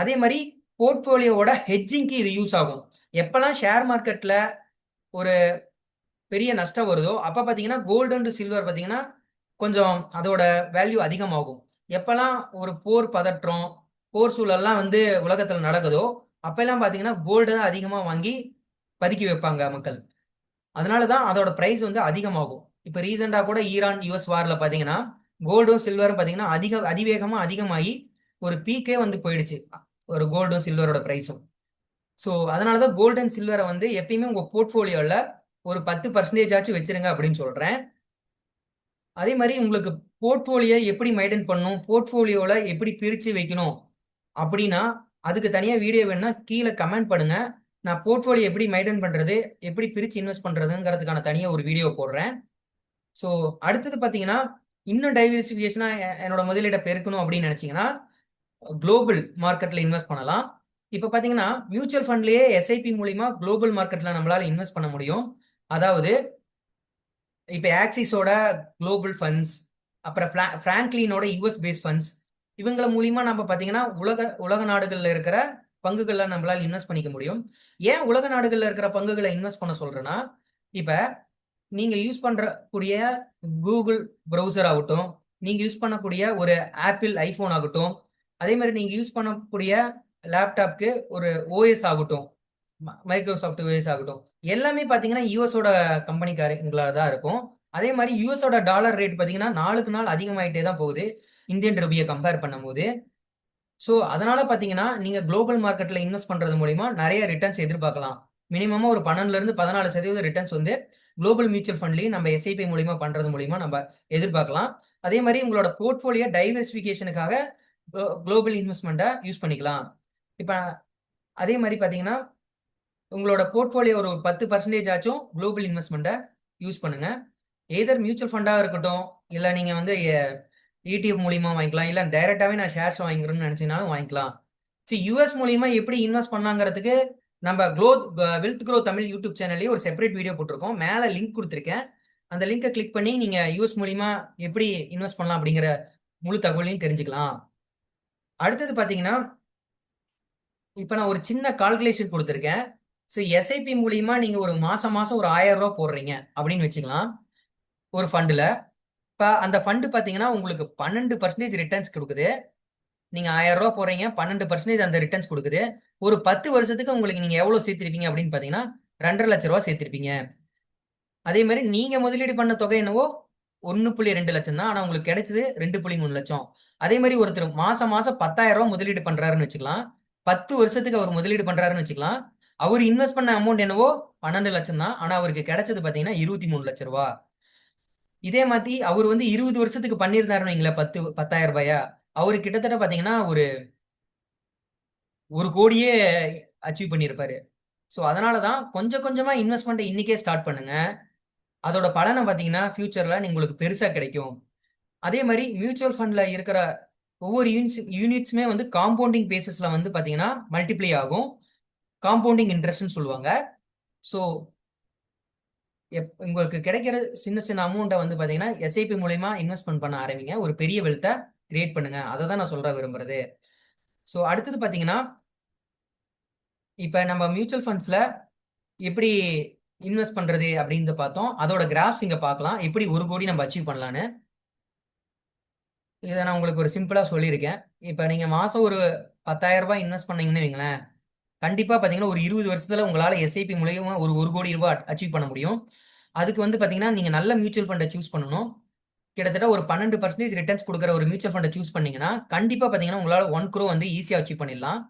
அதே மாதிரி போர்ட்போலியோட ஹெட்ஜிங்க்கு இது யூஸ் ஆகும். எப்பெல்லாம் ஷேர் மார்க்கெட்ல ஒரு பெரிய நஷ்டம் வருதோ அப்ப பாத்தீங்கன்னா கோல்டு அண்ட் சில்வர் பாத்தீங்கன்னா கொஞ்சம் அதோட வேல்யூ அதிகமாகும். எப்பெல்லாம் ஒரு போர் பதற்றம், போர் சூழல்லாம் வந்து உலகத்துல நடக்குதோ அப்பெல்லாம் பாத்தீங்கன்னா கோல்டு தான் அதிகமா வாங்கி பதுக்கி வைப்பாங்க மக்கள். அதனாலதான் அதோட பிரைஸ் வந்து அதிகமாகும். இப்போ ரீசெண்டாக கூட ஈரான் யூஎஸ் வார்ல பார்த்தீங்கன்னா கோல்டும் சில்வரும் பார்த்தீங்கன்னா அதிவேகமாக அதிகமாகி ஒரு பீக்கே வந்து போயிடுச்சு, ஒரு கோல்டும் சில்வரோட ப்ரைஸும். ஸோ அதனால தான் கோல்டு அண்ட் சில்வரை வந்து எப்பயுமே உங்கள் போர்ட்ஃபோலியோவில் ஒரு 10% ஆச்சும் வச்சிருங்க அப்படின்னு சொல்கிறேன். அதே மாதிரி உங்களுக்கு போர்ட்ஃபோலியோ எப்படி மெயின்டைன் பண்ணணும், போர்ட்ஃபோலியோவில் எப்படி பிரித்து வைக்கணும் அப்படின்னா அதுக்கு தனியாக வீடியோ வேணும்னா கீழே கமெண்ட் பண்ணுங்க. நான் போர்ட்ஃபோலியோ எப்படி மெயின்டைன் பண்றது, எப்படி பிரிச்சு இன்வெஸ்ட் பண்றதுங்கிறதுக்கான தனியா ஒரு வீடியோ போடுறேன். ஸோ அடுத்தது பார்த்தீங்கன்னா, இன்னும் டைவர்சிஃபிகேஷனா என்னோட முதலீட பெருக்கணும் அப்படின்னு நினைச்சீங்கன்னா, குளோபல் மார்க்கெட்ல இன்வெஸ்ட் பண்ணலாம். இப்ப பார்த்தீங்கன்னா, மியூச்சுவல் ஃபண்ட்லயே எஸ்ஐபி மூலியமா குளோபல் மார்க்கெட்ல நம்மளால இன்வெஸ்ட் பண்ண முடியும். அதாவது இப்ப ஆக்சிஸோட குளோபல் ஃபண்ட்ஸ், அப்புறம் பிராங்க்லினோட யுஎஸ் பேஸ் ஃபண்ட்ஸ், இவங்கள மூலியமா நம்ம பார்த்தீங்கன்னா உலக உலக நாடுகள்ல இருக்கிற பங்குகள்ல நம்மளால இன்வெஸ்ட் பண்ணிக்க முடியும். ஏன் உலக நாடுகள்ல இருக்கிற பங்குகளை இன்வெஸ்ட் பண்ண சொல்றேன்னா, இப்ப நீங்க யூஸ் பண்றக்கூடிய கூகுள் ப்ரௌசர் ஆகட்டும், நீங்க யூஸ் பண்ணக்கூடிய ஒரு ஆப்பிள் ஐபோன் ஆகட்டும், அதே மாதிரி நீங்க யூஸ் பண்ணக்கூடிய லேப்டாப்க்கு ஒரு ஓஎஸ் ஆகட்டும், மைக்ரோசாஃப்ட் ஓஎஸ் ஆகட்டும், எல்லாமே பாத்தீங்கன்னா யூஎஸோட கம்பெனிக்காரங்களா தான் இருக்கும். அதே மாதிரி யூஎஸோட டாலர் ரேட் பாத்தீங்கன்னா நாளுக்கு நாள் அதிகமாயிட்டே தான் போகுது இந்தியன் ரூபியை கம்பேர் பண்ணும்போது. ஸோ அதனால பாத்தீங்கன்னா நீங்க குளோபல் மார்க்கெட்ல இன்வெஸ்ட் பண்றது மூலியமா நிறைய ரிட்டர்ன்ஸ் எதிர்பார்க்கலாம். மினிமமா ஒரு 12ல இருந்து 14% ரிட்டர்ன்ஸ் வந்து குளோபல் மியூச்சுவல் ஃபண்ட்லயும் நம்ம எஸ்ஐபி மூலியமா பண்றது மூலியமா நம்ம எதிர்பார்க்கலாம். அதே மாதிரி உங்களோட போர்ட்ஃபோலியோ டைவர்சிஃபிகேஷனுக்காக குளோபல் இன்வெஸ்ட்மெண்ட்டை யூஸ் பண்ணிக்கலாம். இப்ப அதே மாதிரி பாத்தீங்கன்னா உங்களோட போர்ட்ஃபோலியோ ஒரு 10% ஆச்சும் குளோபல் இன்வெஸ்ட்மெண்ட்டை யூஸ் பண்ணுங்க. எதர் மியூச்சுவல் ஃபண்டா இருக்கட்டும், இல்ல நீங்க வந்து இடிஎஃப் மூலியமா வாங்கிக்கலாம், இல்ல டைரக்டாவே நான் ஷேர்ஸ் வாங்கிக்கிறேன்னு நினைச்சீங்கனாலும் வாங்கிக்கலாம். ஸோ யூஎஸ் மூலியமா எப்படி இன்வெஸ்ட் பண்ணலாங்கிறதுக்கு நம்ம வெல்த் க்ரோ தமிழ் யூடியூப் சேனல்லேயே ஒரு செப்பரேட் வீடியோ போட்டிருக்கோம். மேலே லிங்க் கொடுத்துருக்கேன். அந்த லிங்கை கிளிக் பண்ணி நீங்க யூஎஸ் மூலியமா எப்படி இன்வெஸ்ட் பண்ணலாம் அப்படிங்கிற முழு தகவலையும் தெரிஞ்சுக்கலாம். அடுத்தது பாத்தீங்கன்னா, இப்ப நான் ஒரு சின்ன கால்குலேஷன் கொடுத்துருக்கேன். ஸோ எஸ்ஐபி மூலியமா நீங்க ஒரு மாசம் மாசம் ஒரு 1000 ரூபாய் போடுறீங்க அப்படின்னு வச்சுக்கலாம் ஒரு ஃபண்டுல. இப்ப அந்த ஃபண்டு பாத்தீங்கன்னா உங்களுக்கு 12% ரிட்டர்ன்ஸ் கொடுக்குது. நீங்க 1000 ரூபாய் போடுறீங்க, 12% அந்த ரிட்டர்ன்ஸ் கொடுக்குது. ஒரு 10 வருஷத்துக்கு உங்களுக்கு நீங்க எவ்வளவு சேர்த்திருப்பீங்க அப்படின்னு பாத்தீங்கன்னா 2.5 லட்சம் ரூபாய் சேர்த்திருப்பீங்க. அதே மாதிரி நீங்க முதலீடு பண்ண தொகை என்னவோ 1.2 லட்சம் தான். ஆனா உங்களுக்கு கிடைச்சது 2.3 லட்சம். அதே மாதிரி ஒருத்தர் மாசம் மாசம் 10,000 ரூபாய் முதலீடு பண்றாருன்னு வச்சுக்கலாம். 10 வருஷத்துக்கு அவர் முதலீடு பண்றாருன்னு வச்சுக்கலாம். அவர் இன்வெஸ்ட் பண்ண அமௌண்ட் என்னவோ 12 லட்சம் தான். ஆனா அவருக்கு கிடைச்சது பாத்தீங்கன்னா 23 லட்சம் ரூபாய். இதே மாதிரி அவர் வந்து 20 வருஷத்துக்கு பண்ணியிருந்தாருன்னு வைங்களேன், 10,000 ரூபாயா, அவரு கிட்டத்தட்ட பாத்தீங்கன்னா ஒரு கோடியே அச்சீவ் பண்ணியிருப்பாரு. ஸோ அதனாலதான் கொஞ்சம் கொஞ்சமா இன்வெஸ்ட்மெண்ட்டை இன்னைக்கே ஸ்டார்ட் பண்ணுங்க. அதோட பலனை பாத்தீங்கன்னா ஃபியூச்சர்ல உங்களுக்கு பெருசா கிடைக்கும். அதே மாதிரி மியூச்சுவல் ஃபண்ட்ல இருக்கிற ஒவ்வொரு யூனிட்ஸுமே வந்து காம்பவுண்டிங் பேசிஸ்ல வந்து பாத்தீங்கன்னா மல்டிப்ளை ஆகும். காம்பவுண்டிங் இன்ட்ரெஸ்ட்னு சொல்லுவாங்க. ஸோ உங்களுக்கு கிடைக்கிற சின்ன சின்ன அமௌண்ட்டை வந்து பாத்தீங்கன்னா எஸ்ஐபி மூலயமா இன்வெஸ்ட்மெண்ட் பண்ண ஆரம்பிங்க. ஒரு பெரிய வெல்த்தை கிரியேட் பண்ணுங்க. அதை தான் நான் சொல்ற விரும்புறது. ஸோ அடுத்தது பாத்தீங்கன்னா, இப்ப நம்ம மியூச்சுவல் ஃபண்ட்ஸ்ல எப்படி இன்வெஸ்ட் பண்றது அப்படின்னு பார்த்தோம். அதோட கிராஃப்ஸ் இங்க பார்க்கலாம். எப்படி 1 கோடி நம்ம அச்சீவ் பண்ணலான்னு. இதை நான் உங்களுக்கு ஒரு சிம்பிளா சொல்லியிருக்கேன். இப்ப நீங்க மாசம் ஒரு 10,000 ரூபாய் இன்வெஸ்ட் பண்ணீங்கன்னு வைங்களேன், கண்டிப்பா பாத்தீங்கன்னா ஒரு 20 வருஷத்துல உங்களால எஸ்ஐபி மூலியமா ஒரு கோடி ரூபாய் அச்சீவ் பண்ண முடியும். அதுக்கு வந்து பாத்தீங்கன்னா நீங்க நல்ல மியூச்சுவல் ஃபண்டை சூஸ் பண்ணணும். கிட்டத்தட்ட ஒரு 12% ரிட்டர்ன்ஸ் கொடுக்குற ஒரு மியூச்சுவல் ஃபண்டை சூஸ் பண்ணீங்கன்னா கண்டிப்பா பாத்தீங்கன்னா உங்களால 1 crore வந்து ஈஸியா அச்சீவ் பண்ணிடலாம்.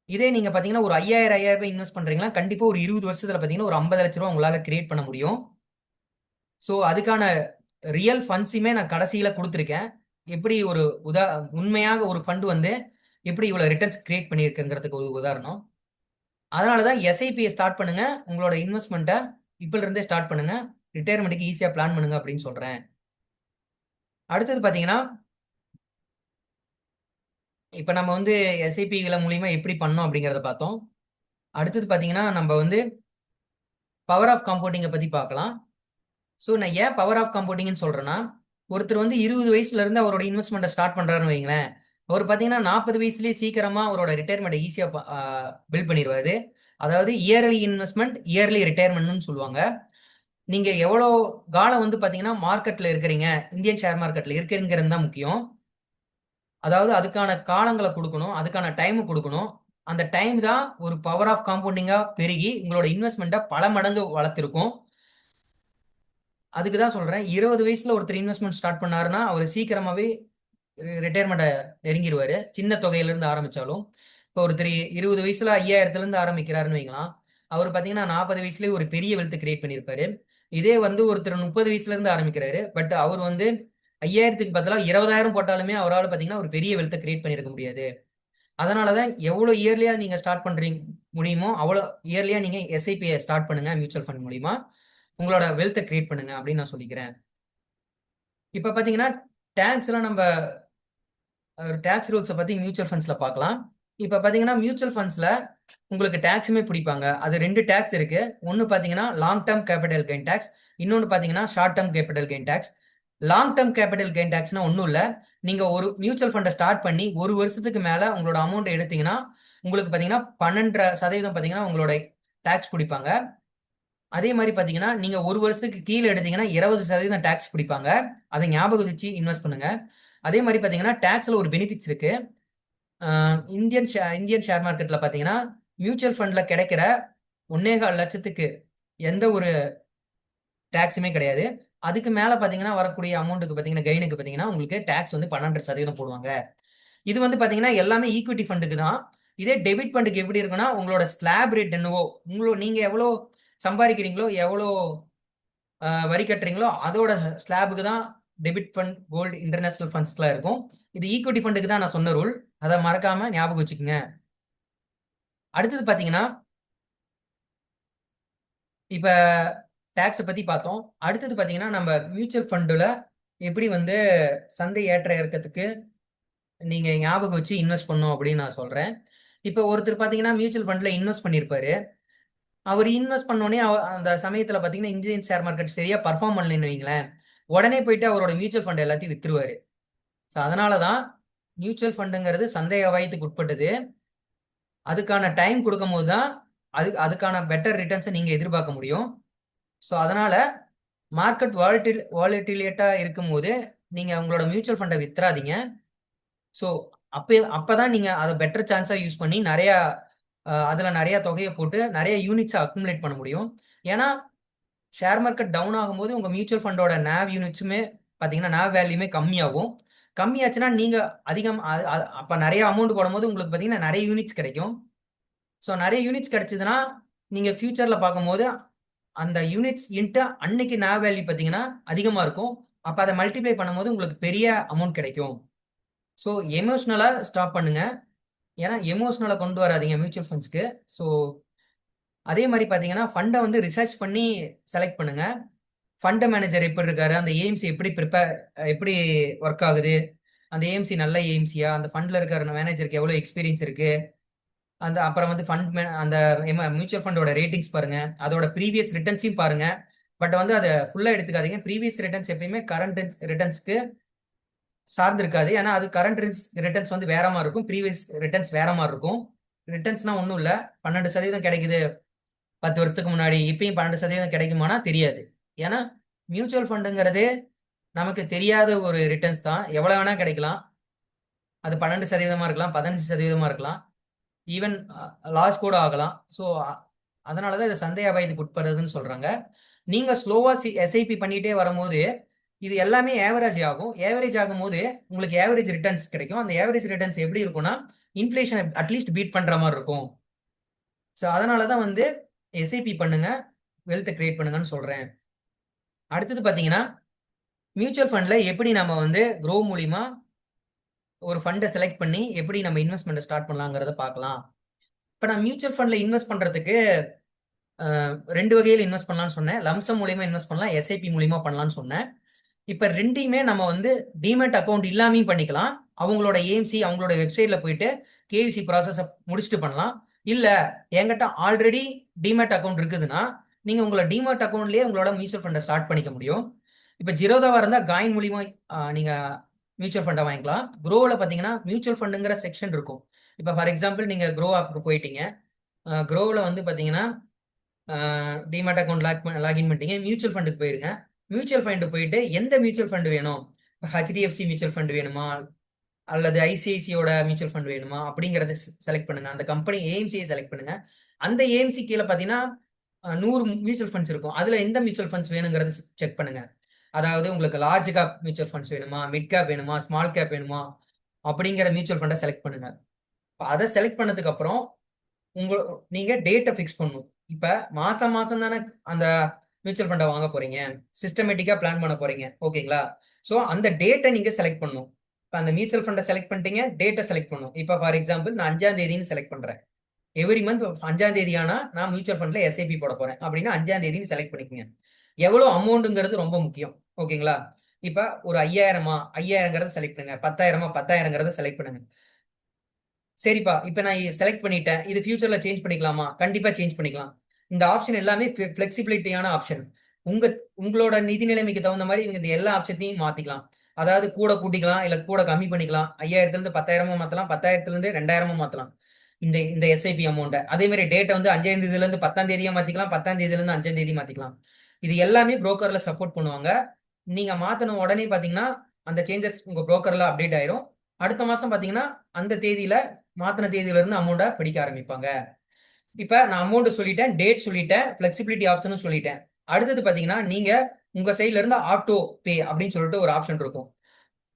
இதே நீங்க பாத்தீங்கன்னா ஒரு 5,000 ரூபாய் இன்வெஸ்ட் பண்றீங்கன்னா கண்டிப்பா ஒரு 20 வருஷத்துல பாத்தீங்கன்னா ஒரு 50 லட்ச ரூபாய் உங்களால கிரியேட் பண்ண முடியும். ஸோ அதுக்கான ரியல் ஃபண்ட்ஸுமே நான் கடைசியில கொடுத்துருக்கேன். எப்படி ஒரு உண்மையாக ஒரு ஃபண்ட் வந்து எப்படி இவ்வளவு ரிட்டர்ன்ஸ் கிரியேட் பண்ணியிருக்குங்கிறதுக்கு ஒரு உதாரணம். அதனாலதான் எஸ்ஐபியை ஸ்டார்ட் பண்ணுங்க. உங்களோட இன்வெஸ்ட்மெண்ட்டை இப்பல இருந்தே ஸ்டார்ட் பண்ணுங்க. ரிட்டையர்மெண்ட்டுக்கு ஈஸியா பிளான் பண்ணுங்க அப்படின்னு சொல்றேன். அடுத்தது பாத்தீங்கன்னா, இப்ப நம்ம வந்து எஸ்ஐபிகளை மூலியமா எப்படி பண்ணோம் அப்படிங்கறத பார்த்தோம். அடுத்தது பாத்தீங்கன்னா நம்ம வந்து பவர் ஆஃப் காம்பவுண்டிங்கை பத்தி பார்க்கலாம். ஸோ நான் ஏன் பவர் ஆஃப் காம்பவுண்டிங்னு சொல்றேன்னா, ஒருத்தர் வந்து 20 வயசுல இருந்து அவரோட இன்வெஸ்ட்மெண்ட்டை ஸ்டார்ட் பண்றாருன்னு வைங்களேன், அவர் பாத்தீங்கன்னா 40 வயசுலயே சீக்கிரமா அவரோட ரிட்டையர்மெண்ட்டை ஈஸியா பில்ட் பண்ணிடுவாரு. அதாவது இயர்லி இன்வெஸ்ட்மெண்ட், இயர்லி ரிட்டையர்மெண்ட்னு சொல்லுவாங்க. நீங்க எவ்வளோ காலம் வந்து பாத்தீங்கன்னா மார்க்கெட்ல இருக்கிறீங்க, இந்தியன் ஷேர் மார்க்கெட்ல இருக்கிறீங்கிறது தான் முக்கியம். அதாவது அதுக்கான காலங்களை கொடுக்கணும், அதுக்கான டைம் கொடுக்கணும். அந்த டைம் தான் ஒரு பவர் ஆஃப் காம்பவுண்டிங்கா பெருகி உங்களோட இன்வெஸ்ட்மெண்ட்டை பல மடங்கு வளர்த்திருக்கும். அதுக்கு தான் சொல்றேன், 20 வயசுல ஒருத்தர் இன்வெஸ்ட்மெண்ட் ஸ்டார்ட் பண்ணாருன்னா அவர் சீக்கிரமாவே ரிட்டையர்மெண்ட்டை நெருங்கிடுவாரு, சின்ன தொகையில இருந்து ஆரம்பிச்சாலும். இப்போ ஒருத்தர் 20 வயசுல 5,000த்துல இருந்து ஆரம்பிக்கிறாருன்னு வைக்கலாம், அவர் பாத்தீங்கன்னா 40 வயசுலயே ஒரு பெரிய வெல்த் கிரியேட் பண்ணியிருப்பாரு. இதே வந்து ஒருத்தர் 30 வயசுல இருந்து ஆரம்பிக்கிறாரு, பட் அவர் வந்து 5,000க்கு பதிலாக 20,000 போட்டாலுமே அவரால் பாத்தீங்கன்னா ஒரு பெரிய வெல்த்தை கிரியேட் பண்ணியிருக்க முடியாது. அதனால தான் எவ்வளோ இயர்லியா நீங்க ஸ்டார்ட் பண்றீங்க முடியுமோ அவ்வளோ இயர்லியா நீங்க எஸ்ஐபியை ஸ்டார்ட் பண்ணுங்க மியூச்சுவல் ஃபண்ட் மூலியமா உங்களோட வெல்த்தை கிரியேட் பண்ணுங்க அப்படின்னு நான் சொல்லிக்கிறேன். இப்போ பார்த்தீங்கன்னா டேக்ஸ்லாம் நம்ம டேக்ஸ் ரூல்ஸை பற்றி மியூச்சுவல் ஃபண்ட்ஸில் பார்க்கலாம். இப்போ பார்த்தீங்கன்னா மியூச்சுவல் ஃபண்ட்ஸில் உங்களுக்கு டேக்ஸுமே பிடிப்பாங்க. அது 2 டேக்ஸ் இருக்கு. ஒன்று பார்த்தீங்கன்னா long term capital gain tax, இன்னொன்று பார்த்தீங்கன்னா short term capital gain tax. Long term capital gain டேக்ஸ்னா ஒன்றும் இல்லை, நீங்கள் ஒரு மியூச்சுவல் ஃபண்டை ஸ்டார்ட் பண்ணி ஒரு வருஷத்துக்கு மேலே உங்களோட அமௌண்ட் எடுத்தீங்கன்னா உங்களுக்கு பார்த்தீங்கன்னா 12% பார்த்தீங்கன்னா உங்களோட டேக்ஸ் பிடிப்பாங்க. அதே மாதிரி பார்த்தீங்கன்னா நீங்கள் ஒரு வருஷத்துக்கு கீழே எடுத்தீங்கன்னா 20% டேக்ஸ் பிடிப்பாங்க. அதை ஞாபகம் வச்சு இன்வெஸ்ட் பண்ணுங்க. அதே மாதிரி பார்த்தீங்கன்னா டேக்ஸில் ஒரு பெனிஃபிட்ஸ் இருக்கு. இந்தியன் ஷேர் மார்க்கெட்டில் பார்த்தீங்கன்னா மியூச்சுவல் ஃபண்டில் கிடைக்கிற 1.25 லட்சத்துக்கு எந்த ஒரு டேக்ஸுமே கிடையாது. அதுக்கு மேலே பார்த்தீங்கன்னா வரக்கூடிய அமௌண்ட்டுக்கு பார்த்தீங்கன்னா கெயினுக்கு பார்த்தீங்கன்னா உங்களுக்கு டேக்ஸ் வந்து 12% போடுவாங்க. இது வந்து பார்த்தீங்கன்னா எல்லாமே ஈக்விட்டி ஃபண்டுக்கு தான். இதே டெபிட் ஃபண்டுக்கு எப்படி இருக்குன்னா உங்களோட ஸ்லாப் ரேட் என்னவோ நீங்கள் எவ்வளோ சம்பாதிக்கிறீங்களோ எவ்வளோ வரி கட்டுறீங்களோ அதோட ஸ்லாபுக்கு தான் டெபிட் ஃபண்ட் கோல்டு இன்டர்நேஷனல் ஃபண்ட்ஸ்லாம் இருக்கும். இது ஈக்விட்டி ஃபண்டுக்கு தான் நான் சொன்ன ரூல், அதை மறக்காம ஞாபகம் வச்சுக்கோங்க. அடுத்தது பார்த்தீங்கன்னா இப்போ டேக்ஸை பற்றி பார்த்தோம். அடுத்தது பார்த்தீங்கன்னா நம்ம மியூச்சுவல் ஃபண்டில் எப்படி வந்து சந்தை ஏற்ற இறக்கத்துக்கு நீங்கள் ஞாபகம் வச்சு இன்வெஸ்ட் பண்ணணும் அப்படின்னு நான் சொல்கிறேன். இப்போ ஒருத்தர் பார்த்தீங்கன்னா மியூச்சுவல் ஃபண்டில் இன்வெஸ்ட் பண்ணியிருப்பாரு. அவர் இன்வெஸ்ட் பண்ணோடனே அந்த சமயத்தில் பார்த்தீங்கன்னா இந்தியன் ஷேர் மார்க்கெட் சரியாக பர்ஃபார்ம் பண்ணலன்னு வைங்களேன், உடனே போயிட்டு அவரோட மியூச்சுவல் ஃபண்ட் எல்லாத்தையும் வித்துருவாரு. ஸோ அதனால தான் மியூச்சுவல் ஃபண்டுங்கிறது சந்தை அபாயத்துக்கு உட்பட்டது. அதுக்கான டைம் கொடுக்கும் போது தான் அதுக்கான பெட்டர் ரிட்டர்ன்ஸை நீங்கள் எதிர்பார்க்க முடியும். ஸோ அதனால மார்க்கெட் வாலிட்டிலேட்டாக இருக்கும்போது நீங்கள் உங்களோட மியூச்சுவல் ஃபண்டை வித்துறாதீங்க. ஸோ அப்பதான் நீங்கள் அதை பெட்டர் சான்ஸாக யூஸ் பண்ணி அதில் நிறைய தொகையை போட்டு நிறைய யூனிட்ஸை அக்குமுலேட் பண்ண முடியும். ஏன்னா ஷேர் மார்க்கெட் டவுன் ஆகும்போது உங்கள் மியூச்சுவல் ஃபண்டோட நேவ் யூனிட்ஸுமே பார்த்தீங்கன்னா நேவ் வேல்யூமே கம்மியாகும். கம்மியாச்சுன்னா நீங்கள் அதிகம் அப்போ நிறைய அமௌண்ட் போடும்போது உங்களுக்கு பார்த்தீங்கன்னா நிறைய யூனிட்ஸ் கிடைக்கும். ஸோ நிறைய யூனிட்ஸ் கிடைச்சதுன்னா நீங்கள் ஃபியூச்சரில் பார்க்கும்போது அந்த யூனிட்ஸ் இன்ட்டு அன்னைக்கு நேவ் வேல்யூ பார்த்தீங்கன்னா அதிகமாக இருக்கும். அப்போ அதை மல்டிப்ளை பண்ணும்போது உங்களுக்கு பெரிய அமௌண்ட் கிடைக்கும். ஸோ எமோஷ்னலாக ஸ்டாப் பண்ணுங்க, ஏன்னா எமோஷ்னலாக கொண்டு வராதிங்க மியூச்சுவல் ஃபண்ட்ஸ்க்கு. ஸோ அதே மாதிரி பார்த்தீங்கன்னா ஃபண்டை வந்து ரிசர்ச் பண்ணி செலக்ட் பண்ணுங்க. ஃபண்ட் மேனேஜர் எப்படி இருக்காரு, அந்த ஏஎம்சி எப்படி ஒர்க் ஆகுது, அந்த ஏஎம்சி நல்ல ஏஎம்சியா, அந்த ஃபண்டில் இருக்கிற மேனேஜருக்கு எவ்வளோ எக்ஸ்பீரியன்ஸ் இருக்கு, அப்புறம் வந்து அந்த மியூச்சுவல் ஃபண்டோட ரேட்டிங்ஸ் பாருங்க, அதோட ப்ரீவியஸ் ரிட்டர்ன்ஸையும் பாருங்க. பட் வந்து அதை ஃபுல்லாக எடுத்துக்காதீங்க. ப்ரீவியஸ் ரிட்டர்ன்ஸ் எப்பயுமே கரண்ட் ரிட்டர்ன்ஸ்க்கு சார்ந்து இருக்காது. ஏன்னா அது கரண்ட் ரிட்டர்ன்ஸ் வந்து வேற மாதிரி இருக்கும், ப்ரீவியஸ் ரிட்டர்ன்ஸ் வேற மாதிரி இருக்கும். ரிட்டர்ன்ஸ்னா ஒன்றும் இல்லை, 12% கிடைக்குது 10 வருஷத்துக்கு முன்னாடி, இப்பயும் 12% கிடைக்குமானா தெரியாது. ஏன்னா மியூச்சுவல் ஃபண்டுங்கிறது நமக்கு தெரியாத ஒரு ரிட்டர்ன்ஸ் தான். எவ்வளோ வேணா கிடைக்கலாம். அது 12% இருக்கலாம், 15% இருக்கலாம், ஈவன் லாஸ் கூட ஆகலாம். ஸோ அதனால தான் இது சந்தை அபாயத்துக்கு உட்படுறதுன்னு சொல்றாங்க. நீங்க ஸ்லோவா எஸ்ஐபி பண்ணிட்டே வரும்போது இது எல்லாமே ஏவரேஜ் ஆகும். ஏவரேஜ் ஆகும்போது உங்களுக்கு ஏவரேஜ் ரிட்டர்ன்ஸ் கிடைக்கும். அந்த ஏவரேஜ் ரிட்டர்ன்ஸ் எப்படி இருக்கும்னா இன்ஃப்ளேஷன் அட்லீஸ்ட் பீட் பண்ற மாதிரி இருக்கும். ஸோ அதனால தான் வந்து எஸ்ஐபி பண்ணுங்க, வெல்த்தை கிரியேட் பண்ணுங்கன்னு சொல்றேன். அடுத்தது பார்த்தீங்கன்னா மியூச்சுவல் ஃபண்ட்ல எப்படி நம்ம வந்து க்ரோ மூலியமா ஒரு ஃபண்டை செலக்ட் பண்ணி எப்படி நம்ம இன்வெஸ்ட்மெண்ட்டை ஸ்டார்ட் பண்ணலாங்கிறத பார்க்கலாம். இப்போ நான் மியூச்சுவல் ஃபண்டில் இன்வெஸ்ட் பண்ணுறதுக்கு 2 வகையில் இன்வெஸ்ட் பண்ணலாம்னு சொன்னேன். லம்சம் மூலியமா இன்வெஸ்ட் பண்ணலாம், எஸ்ஐபி மூலியமா பண்ணலாம்னு சொன்னேன். இப்போ ரெண்டையுமே நம்ம வந்து டிமெட் அக்கௌண்ட் இல்லாமையும் பண்ணிக்கலாம். அவங்களோட ஏஎம்சி அவங்களோட வெப்சைட்டில் போயிட்டு கேவிசி ப்ராசஸை முடிச்சுட்டு பண்ணலாம். இல்லை என்கிட்ட ஆல்ரெடி டிமெட் அக்கௌண்ட் இருக்குதுன்னா நீங்கள் உங்களோட டிமெட் அக்கௌண்ட்லேயே உங்களோட மியூச்சுவல் ஃபண்டை ஸ்டார்ட் பண்ணிக்க முடியும். இப்போ ஜீரோதாவாக இருந்தால் காயின் மூலியமா நீங்கள் மியூச்சுவல் ஃபண்டை வாங்கிக்கலாம். க்ரோவில் பார்த்தீங்கன்னா மியூச்சுவல் ஃபண்டுங்கிற செக்ஷன் இருக்கும். இப்போ ஃபார் எக்ஸாம்பிள் நீங்கள் க்ரோ ஆப்புக்கு போயிட்டீங்க. க்ரோவில் வந்து பார்த்தீங்கன்னா டிமெட் அக்கௌண்ட் லாகின் பண்ணிட்டீங்க, மியூச்சுவல் ஃபண்டுக்கு போயிருங்க. மியூச்சுவல் ஃபண்டு போயிட்டு எந்த மியூச்சுவல் ஃபண்டு வேணும், ஹெச்டிஎஃப்சி மியூச்சுவல் ஃபண்டு வேணுமா அல்லது ஐசிஐசியோட மியூச்சுவல் ஃபண்ட் வேணுமா அப்படிங்கிறத செலக்ட் பண்ணுங்க. அந்த கம்பெனி ஏஎம்சியை செலக்ட் பண்ணுங்க. அந்த ஏஎம்சி கீழே பார்த்தீங்கன்னா 100 மியூச்சுவல் ஃபண்ட்ஸ் இருக்கும். அதில் எந்த மியூச்சுவல் ஃபண்ட்ஸ் வேணுங்கிறது செக் பண்ணுங்க. அதாவது உங்களுக்கு லார்ஜ் கேப் மியூச்சுவல் ஃபண்ட்ஸ் வேணுமா, மிட் கேப் வேணுமா, ஸ்மால் கேப் வேணுமா அப்படிங்கிற மியூச்சுவல் ஃபண்டை செலக்ட் பண்ணுங்க. அதை செலக்ட் பண்ணதுக்கு அப்புறம் நீங்க டேட்டை ஃபிக்ஸ் பண்ணணும். இப்போ மாசம் மாசம் தானே அந்த மியூச்சுவல் ஃபண்டை வாங்க போறீங்க, சிஸ்டமேட்டிக்கா பிளான் பண்ண போறீங்க, ஓகேங்களா? ஸோ அந்த டேட்டை நீங்க செலக்ட் பண்ணணும். இப்போ அந்த மியூச்சுவல் ஃபண்டை செலக்ட் பண்ணிட்டீங்க, டேட்டை செலக்ட் பண்ணும். இப்போ ஃபார் எக்ஸாம்பிள் நான் 5ஆம் தேதின்னு செலக்ட் பண்றேன். எவ்ரி மந்த் 5ஆம் தேதி ஆனா நான் மியூச்சுவல் ஃபண்ட்ல எஸ்ஐபி போட போறேன் அப்படின்னா 5ஆம் தேதின்னு செலக்ட் பண்ணிக்கங்க. எவ்வளவு அமௌண்ட்டுங்கிறது ரொம்ப முக்கியம். ஓகேங்களா? இப்ப ஒரு 5000மா 5000ங்கிறத செலக்ட் பண்ணுங்க. 10,000மா 10,000ங்கிறத செலக்ட் பண்ணுங்க. சரிப்பா, இப்ப நான் செலக்ட் பண்ணிட்டேன். இது ஃபியூச்சர்ல சேஞ்ச் பண்ணிக்கலாமா? கண்டிப்பா சேஞ்ச் பண்ணிக்கலாம். இந்த ஆப்ஷன் எல்லாமே ஃபிளெக்சிபிலிட்டியான ஆப்ஷன். உங்க உங்களோட நிதி நிலைமைக்கு தகுந்த மாதிரி இந்த எல்லா ஆப்ஷனையும் மாத்திக்கலாம். அதாவது கூட கூட்டிக்கலாம், இல்ல கூட கம்மி பண்ணிக்கலாம். 5000த்துல இருந்து 10,000 மாத்தலாம், 10,000த்துல இருந்து 2,000 மாத்தலாம். இந்த இந்த எஸ்ஐபி அமௌண்ட்டை அதே மாதிரி டேட்டை வந்து 5ஆம் தேதியில இருந்து 10ஆம் தேதியா மாத்திக்கலாம், 10ஆம் தேதியில இருந்து 5ஆம் தேதி மாத்திக்கலாம். இது எல்லாமே புரோக்கர்ல சப்போர்ட் பண்ணுவாங்க. நீங்க மாத்தன உடனே பாத்தீங்கன்னா அந்த சேஞ்சஸ் உங்க புரோக்கர்ல அப்டேட் ஆயிரும். அடுத்த மாசம் பாத்தீங்கன்னா அந்த தேதியில மாத்தின தேதியில இருந்து அமௌண்ட்டை பிடிக்க ஆரம்பிப்பாங்க. இப்ப நான் அமௌண்ட் சொல்லிட்டேன், டேட் சொல்லிட்டேன், ஃபிளெக்சிபிலிட்டி ஆப்ஷனும் சொல்லிட்டேன். அடுத்தது பாத்தீங்கன்னா நீங்க உங்க சைட்ல இருந்து ஆட்டோ பே அப்படின்னு சொல்லிட்டு ஒரு ஆப்ஷன் இருக்கும்.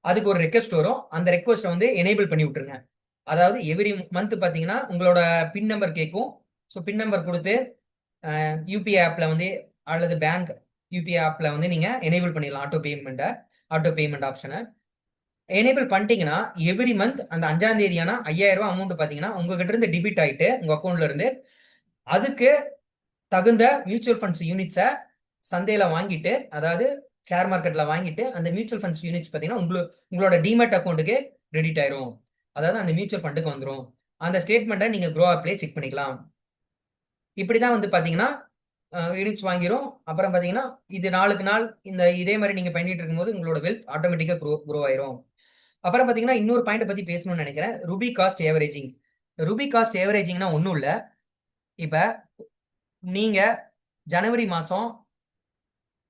அதுக்கு ஒரு ரெக்வஸ்ட் வரும். அந்த ரெக்வஸ்ட்டை வந்து எனேபிள் பண்ணி விட்டுருங்க. அதாவது எவ்ரி மந்த் பாத்தீங்கன்னா உங்களோட பின் நம்பர் கேட்கும். ஸோ பின் நம்பர் கொடுத்து யூபிஐ ஆப்ல வந்து அல்லது பேங்க் யூபிஐ ஆப்ல வந்து நீங்க எனேபிள் பண்ணிடலாம் ஆட்டோ பேமெண்ட் ஆப்ஷனை. எனேபிள் பண்ணிட்டீங்கன்னா எவ்ரி மந்த் அந்த 5ஆம் தேதி ஆனா 5000 ரூபாய் அமௌண்ட் பாத்தீங்கன்னா உங்ககிட்ட இருந்து டெபிட் ஆயிட்டு உங்க அக்கௌண்ட்ல இருந்து அதுக்கு தகுந்த மியூச்சுவல் ஃபண்ட்ஸ் யூனிட்ஸை சந்தையில வாங்கிட்டு, அதாவது ஷேர் மார்க்கெட்ல வாங்கிட்டு அந்த மியூச்சுவல் ஃபண்ட்ஸ் யூனிட்ஸ் பாத்தீங்கன்னா உங்களோட டிமெட் அக்கௌண்ட்டுக்கு கிரெடிட் ஆயிரும். அதாவது அந்த மியூச்சுவல் ஃபண்டுக்கு வந்துடும். அந்த ஸ்டேட்மெண்ட்டை நீங்க க்ரோ ஆப்லயே செக் பண்ணிக்கலாம். இப்படிதான் வந்து பாத்தீங்கன்னா யூனிட்ஸ் வாங்கிரும். அப்புறம் பாத்தீங்கன்னா இது நாளுக்கு நாள் இதே மாதிரி நீங்க பண்ணிட்டு இருக்கும்போது உங்களோட வெல்த் ஆட்டோமேட்டிக்கா க்ரோ ஆயிரும். அப்புறம் பாத்தீங்கன்னா இன்னொரு பாயிண்ட் பத்தி பேசணும்னு நினைக்கிறேன். Rupee cost averaging. Rupee cost ஏவரேஜிங்னா ஒன்றும் இல்லை. இப்ப நீங்க ஜனவரி மாசம்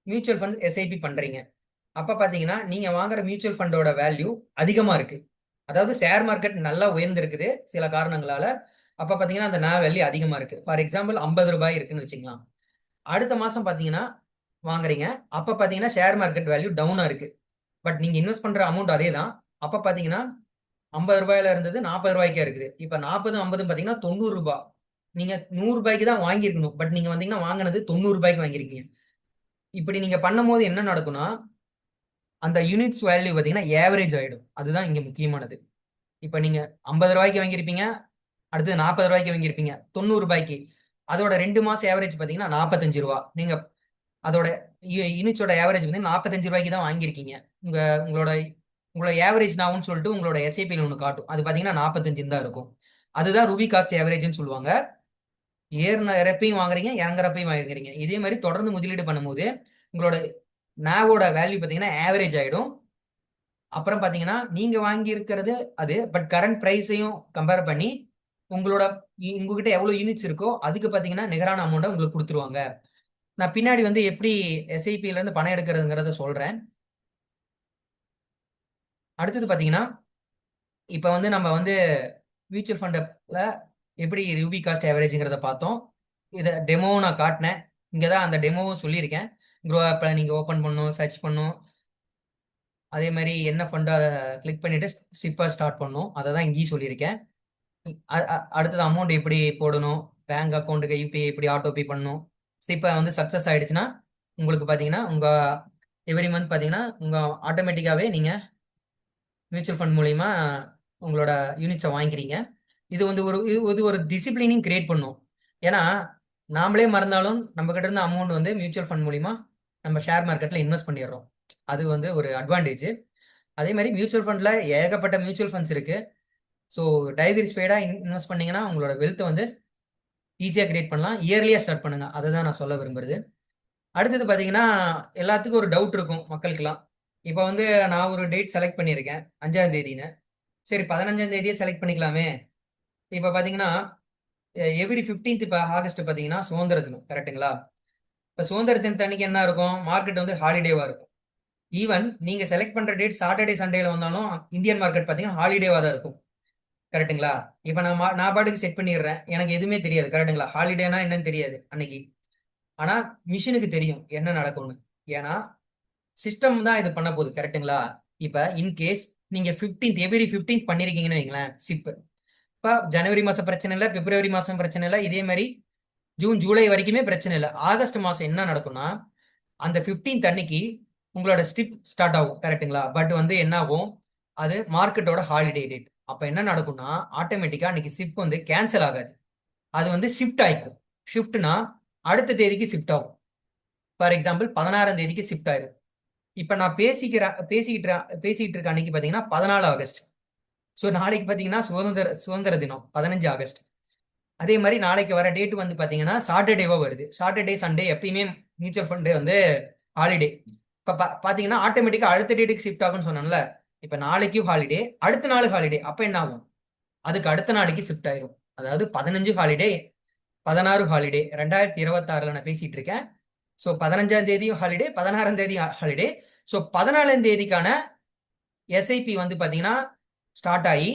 மியூச்சுவல் ஃபண்ட் எஸ்ஐபி பண்றீங்க. அப்ப பாத்தீங்கன்னா நீங்க வாங்குற மியூச்சுவல் ஃபண்டோட வேல்யூ அதிகமா இருக்கு. அதாவது ஷேர் மார்க்கெட் நல்லா உயர்ந்திருக்குது சில காரணங்களால. அப்ப பாத்தீங்கன்னா அந்த வேல்யூ அதிகமா இருக்கு. ஃபார் எக்ஸாம்பிள் 50 ரூபாய் இருக்குன்னு வச்சுக்கலாம். அடுத்த மாசம் பாத்தீங்கன்னா வாங்குறீங்க. அப்ப பாத்தீங்கன்னா ஷேர் மார்க்கெட் வேல்யூ டவுனா இருக்கு. பட் நீங்க இன்வெஸ்ட் பண்ற அமௌண்ட் அதே தான். அப்ப பாத்தீங்கன்னா 50 ரூபாயில இருந்தது 40 ரூபாய்க்கே இருக்குது. இப்ப 40 50 பாத்தீங்கன்னா 90 ரூபாய். நீங்க 100 ரூபாய்க்கு தான் வாங்கியிருக்கணும். பட் நீங்க வந்தீங்கன்னா வாங்கினது 90 ரூபாய்க்கு வாங்கியிருக்கீங்க. இப்படி நீங்க பண்ணும்போது என்ன நடக்கும்னா அந்த யூனிட்ஸ் வேல்யூ பாத்தீங்கன்னா ஏவரேஜ் ஆயிடும். அதுதான் இங்க முக்கியமானது. இப்ப நீங்க 50 ரூபாய்க்கு வாங்கியிருப்பீங்க, அடுத்து 40 ரூபாய்க்கு வாங்கியிருப்பீங்க, 90 ரூபாய்க்கு. அதோட 2 மாசம் ஏவரேஜ் பாத்தீங்கன்னா 45 ரூபாய். நீங்க அதோட யூனிட்ஸோட ஏவரேஜ் பாத்தீங்கன்னா 45 ரூபாய்க்கு தான் வாங்கியிருக்கீங்க. உங்களோட உங்களோட ஏவரேஜ் நாவுன்னு சொல்லிட்டு உங்களோட எஸ்ஐபியில் ஒன்று காட்டும். அது பாத்தீங்கன்னா 45 தான் இருக்கும். அதுதான் ரூபி காஸ்ட் ஏவரேஜ்னு சொல்லுவாங்க. இறப்பையும் வாங்குறீங்க, இறங்குறப்பையும் வாங்குறீங்க. இதே மாதிரி தொடர்ந்து முதலீடு பண்ணும்போது உங்களோட நாவோட வேல்யூ பாத்தீங்கன்னா ஆவரேஜ் ஆயிடும். அப்புறம் பாத்தீங்கன்னா நீங்க வாங்கி இருக்கிறது அது, பட் கரண்ட் பிரைஸையும் கம்பேர் பண்ணி உங்களோட உங்ககிட்ட எவ்வளவு யூனிட்ஸ் இருக்கோ அதுக்கு பாத்தீங்கன்னா நிகரான அமௌண்ட்டை உங்களுக்கு கொடுத்துருவாங்க. நான் பின்னாடி வந்து எப்படி எஸ்ஐபில இருந்து பணம் எடுக்கிறதுங்கிறத சொல்றேன். அடுத்தது பாத்தீங்கன்னா இப்ப வந்து நம்ம வந்து மியூச்சுவல் ஃபண்ட்ல எப்படி ரூபி காஸ்ட் ஆவரேஜ்ங்கிறத பார்த்தோம். இதை டெமோ நான் காட்டினேன். இங்கே தான் அந்த டெமோவும் சொல்லியிருக்கேன். க்ரோ ஆப்பை நீங்கள் ஓப்பன் பண்ணணும், சர்ச் பண்ணணும். அதே மாதிரி என்ன ஃபண்டோ அதை கிளிக் பண்ணிட்டு சிப்பை ஸ்டார்ட் பண்ணணும். அதை தான் இங்கேயும் சொல்லியிருக்கேன். அடுத்தது அமௌண்ட் எப்படி போடணும், பேங்க் அக்கௌண்ட்டுக்கு யூபிஐ எப்படி ஆட்டோ பே பண்ணணும். சிப்பை வந்து சக்ஸஸ் ஆயிடுச்சுன்னா உங்களுக்கு பார்த்தீங்கன்னா உங்கள் எவ்ரி மந்த் பார்த்தீங்கன்னா உங்கள் ஆட்டோமேட்டிக்காகவே நீங்கள் மியூச்சுவல் ஃபண்ட் மூலிமா உங்களோட யூனிட்ஸை வாங்கிக்கிறீங்க. இது வந்து ஒரு டிசிப்ளினிங் கிரியேட் பண்ணும். ஏன்னா நாமளே மறந்தாலும் நம்ம கிட்ட இருந்த அமௌண்ட் வந்து மியூச்சுவல் ஃபண்ட் மூலிமா நம்ம ஷேர் மார்க்கெட்ல இன்வெஸ்ட் பண்ணிடுறோம். அது வந்து ஒரு அட்வான்டேஜ். அதே மாதிரி மியூச்சுவல் ஃபண்ட்ல ஏகப்பட்ட மியூச்சுவல் ஃபண்ட்ஸ் இருக்கு. ஸோ டைவர்சிஃபைடா இன்வெஸ்ட் பண்ணீங்கன்னா உங்களோட வெல்த்தை வந்து ஈஸியாக கிரியேட் பண்ணலாம். இயர்லியா ஸ்டார்ட் பண்ணுங்க. அதை தான் நான் சொல்ல விரும்புறது. அடுத்தது பார்த்தீங்கன்னா எல்லாத்துக்கும் ஒரு டவுட் இருக்கும் மக்களுக்கெல்லாம். இப்போ வந்து நான் ஒரு டேட் செலக்ட் பண்ணியிருக்கேன் 5ஆம் தேதின்னு. சரி 15ஆம் தேதியே செலக்ட் பண்ணிக்கலாமே. இப்போ பார்த்தீங்கன்னா எவ்ரி 15th இப்போ ஆகஸ்ட் பார்த்தீங்கன்னா சுதந்திர தினம், கரெக்டுங்களா? இப்போ சுதந்திர தினத்தன்னைக்கு என்ன இருக்கும், மார்க்கெட் வந்து ஹாலிடேவா இருக்கும். ஈவன் நீங்க செலக்ட் பண்ற டேட் சாட்டர்டே சண்டேல வந்தாலும் இந்தியன் மார்க்கெட் பார்த்தீங்கன்னா ஹாலிடேவா தான் இருக்கும், கரெக்டுங்களா? இப்போ நான் பாட்டுக்கு செட் பண்ணிடுறேன், எனக்கு எதுவுமே தெரியாது, கரெக்டுங்களா? ஹாலிடேனா என்னன்னு தெரியாது அன்னைக்கு. ஆனா மிஷினுக்கு தெரியும் என்ன நடக்கும்னு. ஏன்னா சிஸ்டம் தான் இது பண்ண போகுது, கரெக்டுங்களா? இப்ப இன்கேஸ் நீங்க 15th எவ்ரி 15th பண்ணிருக்கீங்கன்னு வைங்களேன் சிப். இப்ப ஜனவரி மாசம் பிரச்சனை இல்லை, பிப்ரவரி மாசம் பிரச்சனை இல்லை, இதே மாதிரி ஜூன் ஜூலை வரைக்குமே பிரச்சனை இல்லை. ஆகஸ்ட் மாசம் என்ன நடக்கும்னா அந்த 15th அன்னைக்கு உங்களோட ஸ்டிப் ஸ்டார்ட் ஆகும், கரெக்டுங்களா? பட் வந்து என்ன ஆகும், அது மார்க்கெட்டோட ஹாலிடே டேட். அப்ப என்ன நடக்கும்னா ஆட்டோமேட்டிக்கா அன்னைக்கு ஷிப் வந்து கேன்சல் ஆகாது, அது வந்து ஷிஃப்ட் ஆயிக்கும். ஷிஃப்ட்னா அடுத்த தேதிக்கு ஷிஃப்ட் ஆகும். ஃபார் எக்ஸாம்பிள் 16ஆம் தேதிக்கு ஷிஃப்ட் ஆயிரும். இப்ப நான் பேசிக்கிட்டு இருக்க அன்னைக்கு பாத்தீங்கன்னா 14 ஆகஸ்ட். ஸோ நாளைக்கு பாத்தீங்கன்னா சுதந்திர சுதந்திர தினம் 15 ஆகஸ்ட். அதே மாதிரி நாளைக்கு வர டேட் வந்து பாத்தீங்கன்னா சாட்டர்டேவா வருது. சாட்டர்டே சண்டே எப்பயுமே மியூச்சுவல் ஃபண்டு வந்து ஹாலிடே. இப்ப பாத்தீங்கன்னா ஆட்டோமேட்டிக்கா அடுத்த டேட்டுக்கு ஷிஃப்ட் ஆகும்னு சொன்னேன்ல. இப்ப நாளைக்கும் ஹாலிடே, அடுத்த நாள் ஹாலிடே. அப்ப என்ன ஆகும்? அதுக்கு அடுத்த நாளைக்கு ஷிஃப்ட் ஆயிரும். அதாவது 15 ஹாலிடே, 16 ஹாலிடே. 2026ல நான் பேசிட்டு இருக்கேன். ஸோ 15ஆம் தேதியும் ஹாலிடே, 16ஆம் தேதி ஹாலிடே. ஸோ 14ஆம் தேதிக்கான எஸ்ஐபி வந்து பாத்தீங்கன்னா ஸ்டார்ட் ஆகி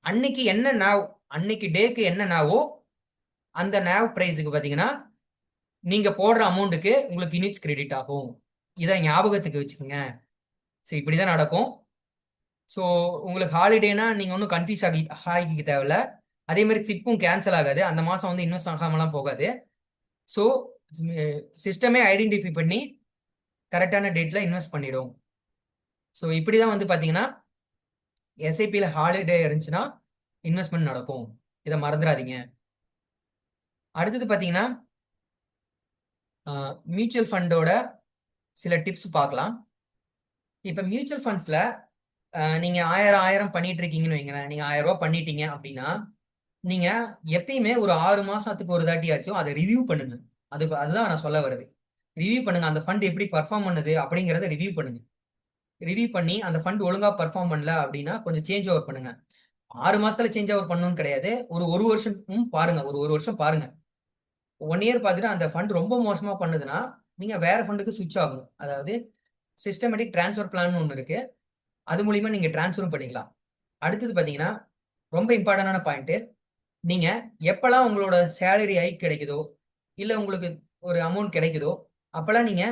அன்னைக்கு என்ன நாவ், அன்னைக்கு டேக்கு என்ன நாவோ அந்த நாவ் பிரைஸுக்கு பாத்தீங்கன்னா நீங்க போடுற அமௌண்ட்டுக்கு உங்களுக்கு யூனிட்ஸ் கிரெடிட் ஆகும். இதை ஞாபகத்துக்கு வச்சுக்கோங்க. ஸோ இப்படிதான் நடக்கும். ஸோ உங்களுக்கு ஹாலிடேனா நீங்க ஒன்றும் கன்ஃபியூஸ் ஆகிக்க தேவையில்ல. அதே மாதிரி சிப்பும் கேன்சல் ஆகாது, அந்த மாசம் வந்து இன்வெஸ்ட் ஆகாமலாம் போகாது. ஸோ சிஸ்டமே ஐடென்டிஃபை பண்ணி கரெக்டான டேட்ல இன்வெஸ்ட் பண்ணிடும். ஸோ இப்படிதான் வந்து பாத்தீங்கன்னா எஸ்ஐபியில் ஹாலிடே இருந்துச்சுன்னா இன்வெஸ்ட்மெண்ட் நடக்கும். இதை மறந்துடாதீங்க. அடுத்தது பாத்தீங்கன்னா மியூச்சுவல் ஃபண்டோட சில டிப்ஸ் பார்க்கலாம். இப்போ மியூச்சுவல் ஃபண்ட்ஸ்ல நீங்க 1000 பண்ணிட்டு இருக்கீங்கன்னு வைங்களேன். நீங்க 1000 ரூபாய் பண்ணிட்டீங்க அப்படின்னா நீங்க எப்பயுமே ஒரு 6 மாசத்துக்கு ஒரு தாட்டியாச்சும் அதை ரிவ்யூ பண்ணுங்க. அதுதான் நான் சொல்ல வருது. ரிவ்யூ பண்ணுங்க, அந்த ஃபண்ட் எப்படி பர்ஃபார்ம் பண்ணுது அப்படிங்கறத ரிவ்யூ பண்ணுங்க. ரிவ்யூ பண்ணி அந்த ஃபண்ட் ஒழுங்கா பர்ஃபார்ம் பண்ணல அப்படின்னா கொஞ்சம் சேஞ்ச் ஓவர் பண்ணுங்க. 6 மாசத்துல சேஞ்ச் ஓவர் பண்ணணும்னு கிடையாது, ஒரு வருஷம் பாருங்க. ஒரு வருஷம் பாருங்க. 1 இயர் பார்த்துட்டு அந்த ஃபண்ட் ரொம்ப மோசமா பண்ணுதுன்னா நீங்க வேற ஃபண்டுக்கு சுவிட்ச் ஆகணும். அதாவது சிஸ்டமேட்டிக் டிரான்ஸ்ஃபர் பிளான் ஒன்று இருக்கு, அது மூலியமா நீங்க டிரான்ஸ்ஃபரும் பண்ணிக்கலாம். அடுத்தது பாத்தீங்கன்னா ரொம்ப இம்பார்ட்டன்டான பாயிண்ட், நீங்க எப்பெல்லாம் உங்களோட சேலரி ஹைக் கிடைக்குதோ இல்ல உங்களுக்கு ஒரு அமௌண்ட் கிடைக்குதோ அப்பெல்லாம் நீங்க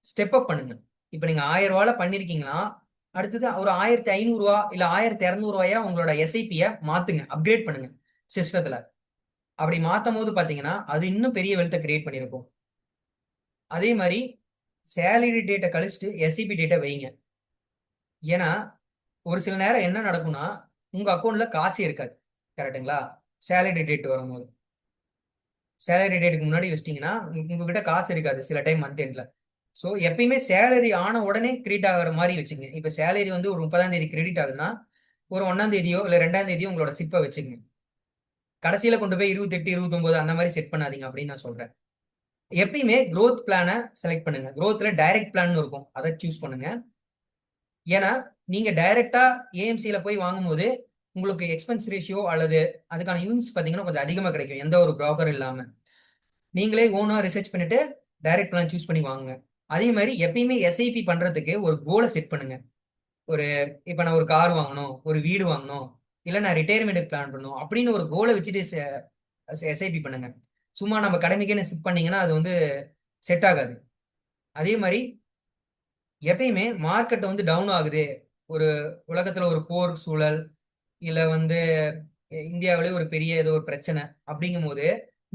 ஸ்டெப் அப் பண்ணுங்க. இப்ப நீங்க 1000 ரூபாயில பண்ணிருக்கீங்கன்னா அடுத்தது ஒரு 1500 ரூபா இல்ல 1200 ரூபாயா உங்களோட எஸ்ஐபிய மாத்துங்க, அப்கிரேட் பண்ணுங்க சிஸ்டத்துல. அப்படி மாத்தும் போது பாத்தீங்கன்னா அது இன்னும் பெரிய வெல்த்தை கிரியேட் பண்ணிருக்கும். அதே மாதிரி சேலரி டேட்டை கழிச்சுட்டு எஸ்ஐபி டேட்டை வைங்க. ஏன்னா ஒரு சில நேரம் என்ன நடக்கும்னா உங்க அக்கௌண்ட்ல காசே இருக்காது. கரெக்டுங்களா? சேலரி டேட் வரும்போது சேலரி டேட்டுக்கு முன்னாடி வச்சிட்டீங்கன்னா உங்ககிட்ட காசு இருக்காது சில டைம் மந்த் எண்ட்ல. ஸோ எப்பயுமே சேலரி ஆன உடனே கிரெடிட் ஆகிற மாதிரி வச்சுக்கங்க. இப்போ சேலரி வந்து ஒரு 30ஆம் தேதி கிரெடிட் ஆகுதுன்னா ஒரு 1ஆம் தேதியோ இல்லை 2ஆம் தேதியோ உங்களோட சிப்பை வச்சுக்கங்க. கடைசியில கொண்டு போய் 28, 29 அந்த மாதிரி செட் பண்ணாதீங்க அப்படின்னு நான் சொல்றேன். எப்பயுமே க்ரோத் பிளானை செலக்ட் பண்ணுங்க. க்ரோத்ல டைரக்ட் பிளான் இருக்கும், அதை சூஸ் பண்ணுங்க. ஏன்னா நீங்க டைரக்டா ஏஎம்சியில போய் வாங்கும்போது உங்களுக்கு எக்ஸ்பென்ஸ் ரேஷியோ அல்லது அதுக்கான யூனிட்ஸ் பார்த்தீங்கன்னா கொஞ்சம் அதிகமாக கிடைக்கும், எந்த ஒரு ப்ரோக்கர் இல்லாம. நீங்களே ஓனா ரிசர்ச் பண்ணிட்டு டைரக்ட் பிளான் சூஸ் பண்ணி வாங்குங்க. அதே மாதிரி எப்பயுமே எஸ்ஐபி பண்றதுக்கு ஒரு கோலை செட் பண்ணுங்க. ஒரு இப்ப நான் ஒரு கார் வாங்கணும், ஒரு வீடு வாங்கணும், இல்ல நான் ரிட்டையர்மெண்ட் பிளான் பண்ணணும் அப்படின்னு ஒரு கோலை வச்சுட்டு எஸ்ஐபி பண்ணுங்க. சும்மா நம்ம கடமைக்குன்னு செட் பண்ணீங்கன்னா அது வந்து செட் ஆகாது. அதே மாதிரி எப்பயுமே மார்க்கெட் வந்து டவுன் ஆகுது, ஒரு உலகத்துல ஒரு போர் சூழல் இல்ல வந்து இந்தியாவிலே ஒரு பெரிய ஏதோ ஒரு பிரச்சனை அப்படிங்கும் போது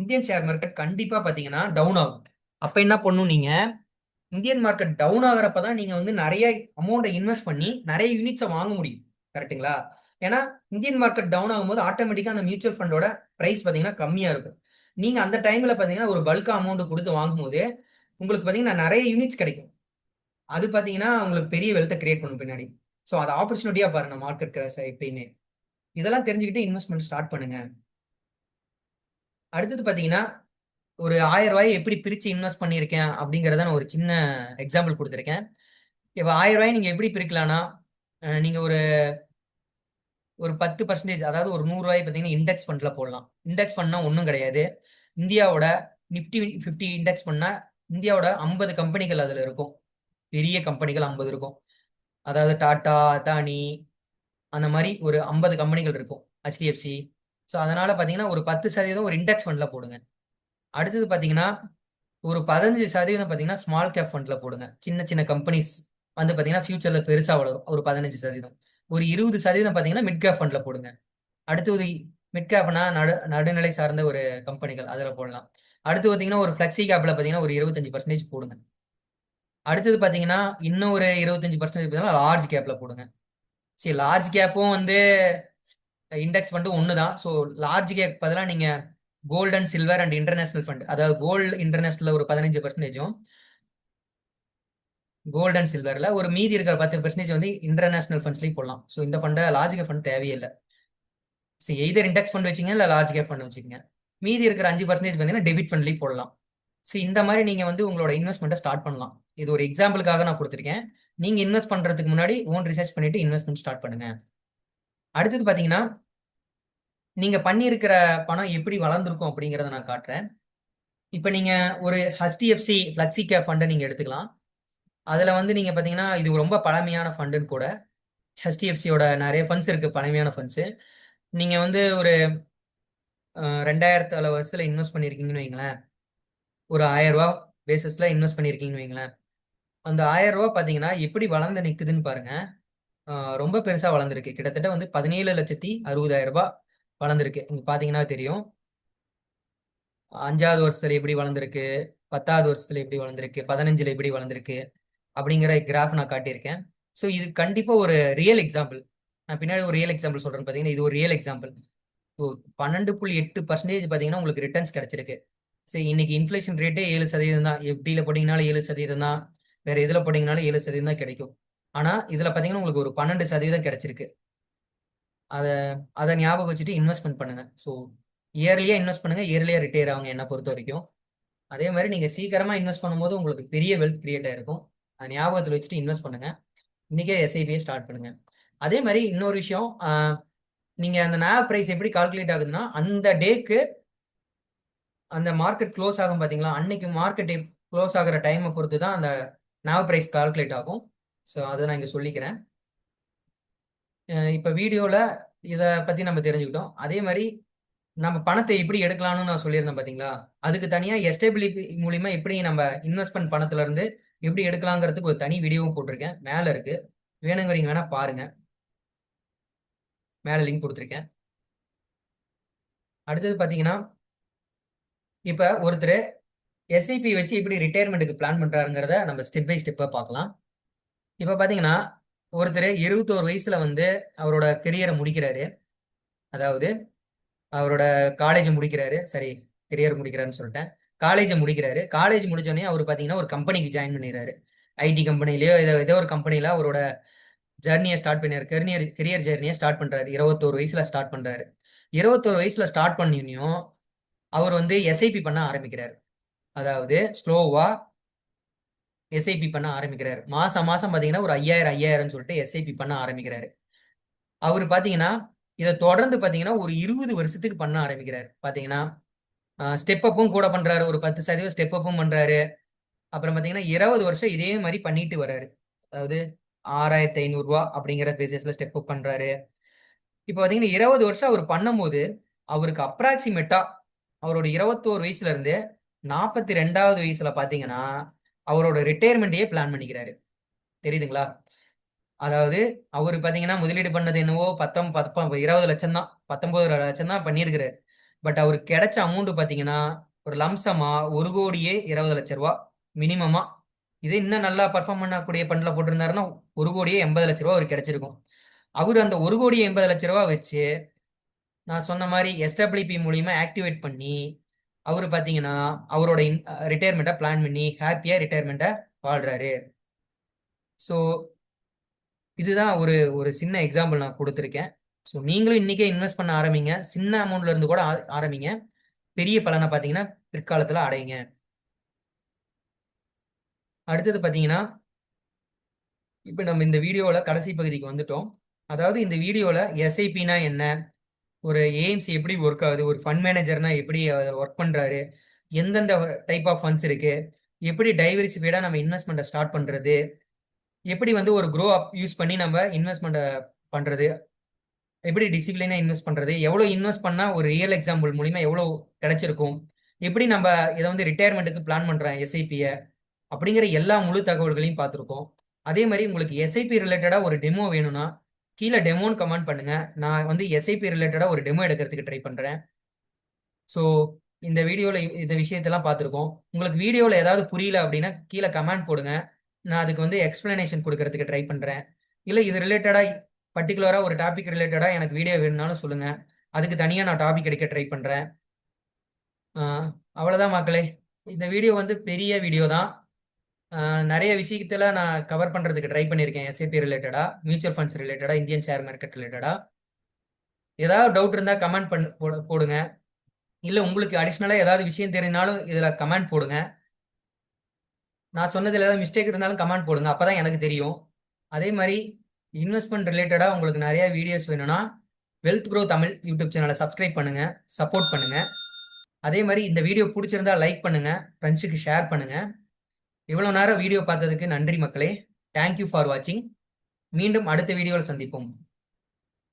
இந்தியன் ஷேர் மார்க்கெட் கண்டிப்பா பாத்தீங்கன்னா டவுன் ஆகும். அப்ப என்ன பண்ணும், நீங்க இந்தியன் மார்க்கெட் டவுன் ஆகிறப்பதான் நீங்க வந்து நிறைய அமௌண்ட்டை இன்வெஸ்ட் பண்ணி நிறைய யூனிட்ஸை வாங்க முடியும். கரெக்ட்டுங்களா? ஏன்னா இந்தியன் மார்க்கெட் டவுன் ஆகும்போது ஆட்டோமேட்டிக்கா அந்த மியூச்சுவல் ஃபண்டோட பிரைஸ் பாத்தீங்கன்னா கம்மியா இருக்கும். நீங்க அந்த டைம்ல பாத்தீங்கன்னா ஒரு பல்கா அமௌண்ட் கொடுத்து வாங்கும்போது உங்களுக்கு பாத்தீங்கன்னா நிறைய யூனிட்ஸ் கிடைக்கும். அது பாத்தீங்கன்னா உங்களுக்கு பெரிய வெல்த்தை கிரியேட் பண்ணும் பின்னாடி. ஸோ அதை ஆப்பர்ச்சுனிட்டியா பாருங்க மார்க்கெட் கிராஷ் எப்பயுமே. இதெல்லாம் தெரிஞ்சுக்கிட்டு இன்வெஸ்ட்மெண்ட் ஸ்டார்ட் பண்ணுங்க. அடுத்தது பாத்தீங்கன்னா ஒரு 1000 ரூபாயை எப்படி பிரிச்சு இன்வெஸ்ட் பண்ணியிருக்கேன் அப்படிங்கிறத நான் ஒரு சின்ன எக்ஸாம்பிள் கொடுத்துருக்கேன். இப்போ 1000 ரூபாய் நீங்க எப்படி பிரிக்கலாம்னா நீங்க ஒரு ஒரு 10%, அதாவது ஒரு 100 ரூபாய் பார்த்தீங்கன்னா இண்டெக்ஸ் ஃபண்ட்ல போடலாம். இண்டெக்ஸ் ஃபண்ட்னா ஒன்றும் கிடையாது. இந்தியாவோட நிஃப்டி 50 இண்டெக்ஸ் பண்ணா இந்தியாவோட 50 கம்பெனிகள் அதுல இருக்கும். பெரிய கம்பெனிகள் 50 இருக்கும். அதாவது டாடா, அதானி அந்த மாதிரி ஒரு 50 கம்பெனிகள் இருக்கும், ஹெச்டிஎஃப்சி. ஸோ அதனால பார்த்தீங்கன்னா ஒரு 10% ஒரு இண்டெக்ஸ் ஃபண்ட்ல போடுங்க. அடுத்தது பார்த்தீங்கன்னா ஒரு 15% பார்த்தீங்கன்னா ஸ்மால் கேப் ஃபண்ட்ல போடுங்க. சின்ன சின்ன கம்பெனிஸ் வந்து பார்த்தீங்கன்னா ஃபியூச்சர்ல பெருசா வளரும். ஒரு 15%. ஒரு 20% பார்த்தீங்கன்னா மிட் கேப் ஃபண்ட்ல போடுங்க. அடுத்தது மிட் கேப்னா நடுநிலை சார்ந்த ஒரு கம்பெனிகள் அதுல போடலாம். அடுத்து பார்த்தீங்கன்னா ஒரு ஃபிளெக்ஸி கேப்ல பார்த்தீங்கன்னா ஒரு 25% போடுங்க. அடுத்தது பார்த்தீங்கன்னா இன்னும் ஒரு 25% பார்த்தீங்கன்னா லார்ஜ் கேப்ல போடுங்க. சரி, லார்ஜ் கேப்பும் வந்து இண்டெக்ஸ் ஃபண்டு ஒன்று தான். ஸோ லார்ஜ் கேப் பதிலாக நீங்கள் gold and silver and international fund, அதாவது கோல்டு இன்டர்நேஷனல் ஒரு 15%, கோல்டு அண்ட் சில்வரில் ஒரு மீதி இருக்கிற 10% வந்து இன்டர்நேஷனல் ஃபண்ட்ஸ்லையும் போடலாம். ஸோ இந்த ஃபண்டை லார்ஜ் கேப் ஃபண்ட் தேவையே இல்லை. ஸோ எய்தர் இண்டெக்ஸ் ஃபண்ட் வச்சுங்க இல்லை லார்ஜ் கேப் ஃபண்ட் வச்சுக்கோங்க. மீதி இருக்கிற 5% பார்த்தீங்கன்னா டெபிட் ஃபண்ட்லையும் போடலாம். ஸோ இந்த மாதிரி நீங்கள் வந்து உங்களோட இன்வெஸ்ட்மெண்ட்டை ஸ்டார்ட் பண்ணலாம். இது ஒரு எக்ஸாம்பிளுக்காக நான் கொடுத்துருக்கேன். நீங்கள் இன்வெஸ்ட் பண்ணுறதுக்கு முன்னாடி ஓன் ரிசர்ச் பண்ணிட்டு இன்வெஸ்ட்மெண்ட் ஸ்டார்ட் பண்ணுங்க. அடுத்தது பார்த்தீங்கன்னா, நீங்கள் பண்ணியிருக்கிற பணம் எப்படி வளர்ந்துருக்கும் அப்படிங்கிறத நான் காட்டுறேன். இப்போ நீங்கள் ஒரு HDFC ஃப்ளெக்ஸி கேப் ஃபண்டை நீங்கள் எடுத்துக்கலாம். அதில் வந்து நீங்கள் பார்த்தீங்கன்னா இது ரொம்ப பழமையான ஃபண்டுன்னு கூட. HDFCயோட நிறைய ஃபண்ட்ஸ் இருக்குது, பழமையான ஃபண்ட்ஸு. நீங்கள் வந்து ஒரு 2000 வருஷத்தில் இன்வெஸ்ட் பண்ணியிருக்கீங்கன்னு வைங்களேன். ஒரு 1000 ரூபா பேசிஸில் இன்வெஸ்ட் பண்ணியிருக்கீங்கன்னு வைங்களேன். அந்த 1000 ரூபா பார்த்தீங்கன்னா எப்படி வளர்ந்து நிற்குதுன்னு பாருங்க. ரொம்ப பெருசாக வளர்ந்துருக்கு. கிட்டத்தட்ட வந்து 17,60,000 ரூபாய் வளர்ந்துருக்கு. இங்கே பார்த்தீங்கன்னா தெரியும். 5வது வருஷத்துல எப்படி வளர்ந்துருக்கு, 10வது வருஷத்துல எப்படி வளர்ந்துருக்கு, 15ல எப்படி வளர்ந்துருக்கு அப்படிங்கிற கிராஃப் நான் காட்டியிருக்கேன். ஸோ இது கண்டிப்பாக ஒரு ரியல் எக்ஸாம்பிள். நான் பின்னாடி ஒரு ரியல் எக்ஸாம்பிள் சொல்கிறேன். பார்த்தீங்கன்னா இது ஒரு ரியல் எக்ஸாம்பிள். ஸோ 12.8% பார்த்தீங்கன்னா உங்களுக்கு ரிட்டர்ன்ஸ் கிடைச்சிருக்கு. சரி, இன்னைக்கு இன்ஃப்ளேஷன் ரேட்டே 7% தான். எஃப்டியில் போட்டிங்கனாலும் 7% தான், வேற எதில் போட்டிங்கனாலும் 7% தான் கிடைக்கும். ஆனால் இதில் பார்த்தீங்கன்னா உங்களுக்கு ஒரு 12% கிடைச்சிருக்கு. அதை அதை ஞாபகம் வச்சுட்டு இன்வெஸ்ட்மெண்ட் பண்ணுங்க. ஸோ இயர்லியாக இன்வெஸ்ட் பண்ணுங்க, இயர்லியாக ரிட்டையர் ஆகுங்க என்னை பொறுத்த வரைக்கும். அதே மாதிரி நீங்கள் சீக்கிரமாக இன்வெஸ்ட் பண்ணும்போது உங்களுக்கு பெரிய வெல்த் கிரியேட் ஆயிருக்கும். அதை ஞாபகத்தில் வச்சுட்டு இன்வெஸ்ட் பண்ணுங்க. இன்னைக்கே எஸ்ஐபியை ஸ்டார்ட் பண்ணுங்க. அதே மாதிரி இன்னொரு விஷயம், நீங்கள் அந்த NAV ப்ரைஸ் எப்படி கால்குலேட் ஆகுதுன்னா, அந்த டேக்கு அந்த மார்க்கெட் க்ளோஸ் ஆகும் பார்த்தீங்களா, அன்னைக்கு மார்க்கெட் க்ளோஸ் ஆகிற டைமை பொறுத்து தான் அந்த NAV ப்ரைஸ் கால்குலேட் ஆகும். ஸோ அதை நான் இங்கே சொல்லிக்கிறேன். இப்போ வீடியோவில் இதை பற்றி நம்ம தெரிஞ்சுக்கிட்டோம். அதே மாதிரி நம்ம பணத்தை எப்படி எடுக்கலாம்னு நான் சொல்லியிருந்தேன் பார்த்தீங்களா, அதுக்கு தனியாக எஸ்டபிலிட்டி மூலிமா எப்படி நம்ம இன்வெஸ்ட்மெண்ட் பணத்துல இருந்து எப்படி எடுக்கலாங்கிறதுக்கு ஒரு தனி வீடியோவும் போட்டிருக்கேன். மேலே இருக்கு, வேணுங்கிறீங்க வேணா பாருங்க. மேலே லிங்க் கொடுத்துருக்கேன். அடுத்தது பார்த்தீங்கன்னா, இப்போ ஒருத்தர் எஸ்ஐபி வச்சு எப்படி ரிட்டையர்மெண்ட்டுக்கு பிளான் பண்ணுறாருங்கிறத நம்ம ஸ்டெப் பை ஸ்டெப்பாக பார்க்கலாம். இப்போ பார்த்தீங்கன்னா, ஒருத்தர் 21 வயசுல வந்து அவரோட கெரியரை முடிக்கிறாரு. அதாவது அவரோட காலேஜ் முடிக்கிறாரு. சரி, கெரியர் முடிக்கிறாருன்னு சொல்லிட்டேன். காலேஜ் முடிக்கிறாரு. காலேஜ் முடிச்சோடனே அவர் பார்த்தீங்கன்னா ஒரு கம்பெனிக்கு ஜாயின் பண்ணிடுறாரு. ஐடி கம்பெனிலையோ ஏதோ ஒரு கம்பெனியில் அவரோட ஜர்னியை ஸ்டார்ட் பண்ணிடுறாரு. கெரியர் ஜர்னியை ஸ்டார்ட் பண்ணுறாரு. 21 வயசுல ஸ்டார்ட் பண்ணுறாரு. 21 வயசுல ஸ்டார்ட் பண்ணியும் அவர் வந்து எஸ்ஐபி பண்ண ஆரம்பிக்கிறாரு. அதாவது ஸ்லோவா எஸ்ஐபி பண்ண ஆரம்பிக்கிறாரு. மாசம் மாசம் பார்த்தீங்கன்னா ஒரு 5000 சொல்லிட்டு எஸ்ஐபி பண்ண ஆரம்பிக்கிறாரு. அவர் பார்த்தீங்கன்னா இதை தொடர்ந்து பார்த்தீங்கன்னா ஒரு 20 வருஷத்துக்கு பண்ண ஆரம்பிக்கிறாரு. பார்த்தீங்கன்னா ஸ்டெப் அப்பும் கூட பண்றாரு. ஒரு 10% ஸ்டெப் அப்பும் பண்றாரு. அப்புறம் பார்த்தீங்கன்னா 20 வருஷம் இதே மாதிரி பண்ணிட்டு வர்றாரு. அதாவது 6500 ரூபா அப்படிங்கிற பேசிஸ்ல ஸ்டெப் அப் பண்றாரு. இப்போ பார்த்தீங்கன்னா 20 வருஷம் அவர் பண்ணும்போது அவருக்கு அப்ராக்சிமேட்டா அவரோட 21 வயசுல இருந்து 42வது வயசுல பார்த்தீங்கன்னா அவரோட ரிட்டையர்மெண்ட்டையே பிளான் பண்ணிக்கிறாரு. தெரியுதுங்களா? அதாவது அவர் பார்த்தீங்கன்னா முதலீடு பண்ணது என்னவோ 20 லட்சம் தான், 19 லட்சம் தான் பண்ணியிருக்கிறாரு. பட் அவருக்கு கிடைச்ச அமௌண்ட் பார்த்தீங்கன்னா ஒரு லம்சமா 1,20,00,000 ரூபா மினிமமா. இதே இன்னும் நல்லா பர்ஃபார்ம் பண்ணக்கூடிய பண்டில் போட்டிருந்தாருன்னா 1,80,00,000 ரூபா அவருக்கு கிடைச்சிருக்கும். அவர் அந்த 1,80,00,000 ரூபா வச்சு நான் சொன்ன மாதிரி எஸ்டபிளிபி மூலியமா ஆக்டிவேட் பண்ணி அவர் பார்த்தீங்கன்னா அவரோட ரிட்டையர்மெண்ட்டை பிளான் பண்ணி ஹாப்பியாக ரிட்டையர்மெண்ட்டை வாழ்றாரு. ஸோ இதுதான் ஒரு ஒரு சின்ன எக்ஸாம்பிள் நான் கொடுத்துருக்கேன். ஸோ நீங்களும் இன்னைக்கே இன்வெஸ்ட் பண்ண ஆரம்பிங்க. சின்ன அமௌண்ட்ல இருந்து கூட ஆரம்பிங்க. பெரிய பலனை பார்த்தீங்கன்னா பிற்காலத்தில் அடையுங்க. அடுத்தது பார்த்தீங்கன்னா, இப்போ நம்ம இந்த வீடியோவில் கடைசி பகுதிக்கு வந்துட்டோம். அதாவது இந்த வீடியோவில் எஸ்ஐபினா என்ன, ஒரு ஏஎம்சி எப்படி ஒர்க் ஆகுது, ஒரு ஃபண்ட் மேனேஜர்னா எப்படி ஒர்க் பண்ணுறாரு, எந்தெந்த டைப் ஆஃப் ஃபண்ட்ஸ் இருக்கு, எப்படி டைவர்சிஃபைடாக நம்ம இன்வெஸ்ட்மெண்ட்டை ஸ்டார்ட் பண்ணுறது, எப்படி வந்து ஒரு க்ரோ அப் யூஸ் பண்ணி நம்ம இன்வெஸ்ட்மெண்ட்டை பண்ணுறது, எப்படி டிசிப்ளினாக இன்வெஸ்ட் பண்ணுறது, எவ்வளோ இன்வெஸ்ட் பண்ணால் ஒரு ரியல் எக்ஸாம்பிள் மூலிமா எவ்வளோ கிடைச்சிருக்கும், எப்படி நம்ம இதை வந்து ரிட்டையர்மெண்ட்டுக்கு பிளான் பண்ணுறோம் எஸ்ஐபியை அப்படிங்கிற எல்லா முழு தகவல்களையும் பார்த்துருக்கோம். அதே மாதிரி உங்களுக்கு எஸ்ஐபி ரிலேட்டடாக ஒரு டெமோ வேணும்னா கீழே டெமோன்னு கமெண்ட் பண்ணுங்க. நான் வந்து எஸ்ஐபி ரிலேட்டடாக ஒரு டெமோ எடுக்கிறதுக்கு ட்ரை பண்ணுறேன். ஸோ இந்த வீடியோவில் இந்த விஷயத்தெல்லாம் பார்த்துருக்கோம். உங்களுக்கு வீடியோவில் ஏதாவது புரியல அப்படின்னா கீழே கமெண்ட் போடுங்க. நான் அதுக்கு வந்து எக்ஸ்பிளனேஷன் கொடுக்கறதுக்கு ட்ரை பண்ணுறேன். இல்லை இது ரிலேட்டடாக பர்டிகுலரா ஒரு டாபிக் ரிலேட்டடா எனக்கு வீடியோ வேணும்னாலும் சொல்லுங்க. அதுக்கு தனியா நான் டாபிக் எடுக்க ட்ரை பண்றேன். அவ்வளவுதான் மக்களே. இந்த வீடியோ வந்து பெரிய வீடியோ தான். நிறைய விஷயத்துல நான் கவர் பண்றதுக்கு ட்ரை பண்ணியிருக்கேன். எஸ்ஐபி ரிலேட்டடா, மியூச்சுவல் ஃபண்ட்ஸ் ரிலேட்டடா, இந்தியன் ஷேர் மார்க்கெட் ரிலேட்டடா. ஏதாவது டவுட் இருந்தா கமெண்ட் போடுங்க. இல்ல உங்களுக்கு அடிஷ்னலா ஏதாவது விஷயம் தெரிஞ்சாலும் இதுல கமெண்ட் போடுங்க. நான் சொன்னதுல ஏதாவது மிஸ்டேக் இருந்தாலும் கமெண்ட் போடுங்க. அப்பதான் எனக்கு தெரியும். அதே மாதிரி இன்வெஸ்ட்மெண்ட் ரிலேட்டடா உங்களுக்கு நிறைய வீடியோஸ் வேணும்னா வெல்த் க்ரோ தமிழ் யூடியூப் சேனலை சப்ஸ்கிரைப் பண்ணுங்க, சப்போர்ட் பண்ணுங்க. அதே மாதிரி இந்த வீடியோ பிடிச்சிருந்தா லைக் பண்ணுங்க, ஃப்ரெண்ட்ஸுக்கு ஷேர் பண்ணுங்க. இவ்வளவு நேரம் வீடியோ பார்த்ததுக்கு நன்றி மக்களே. தேங்க்யூ ஃபார் வாட்சிங். மீண்டும் அடுத்த வீடியோவில் சந்திப்போம்.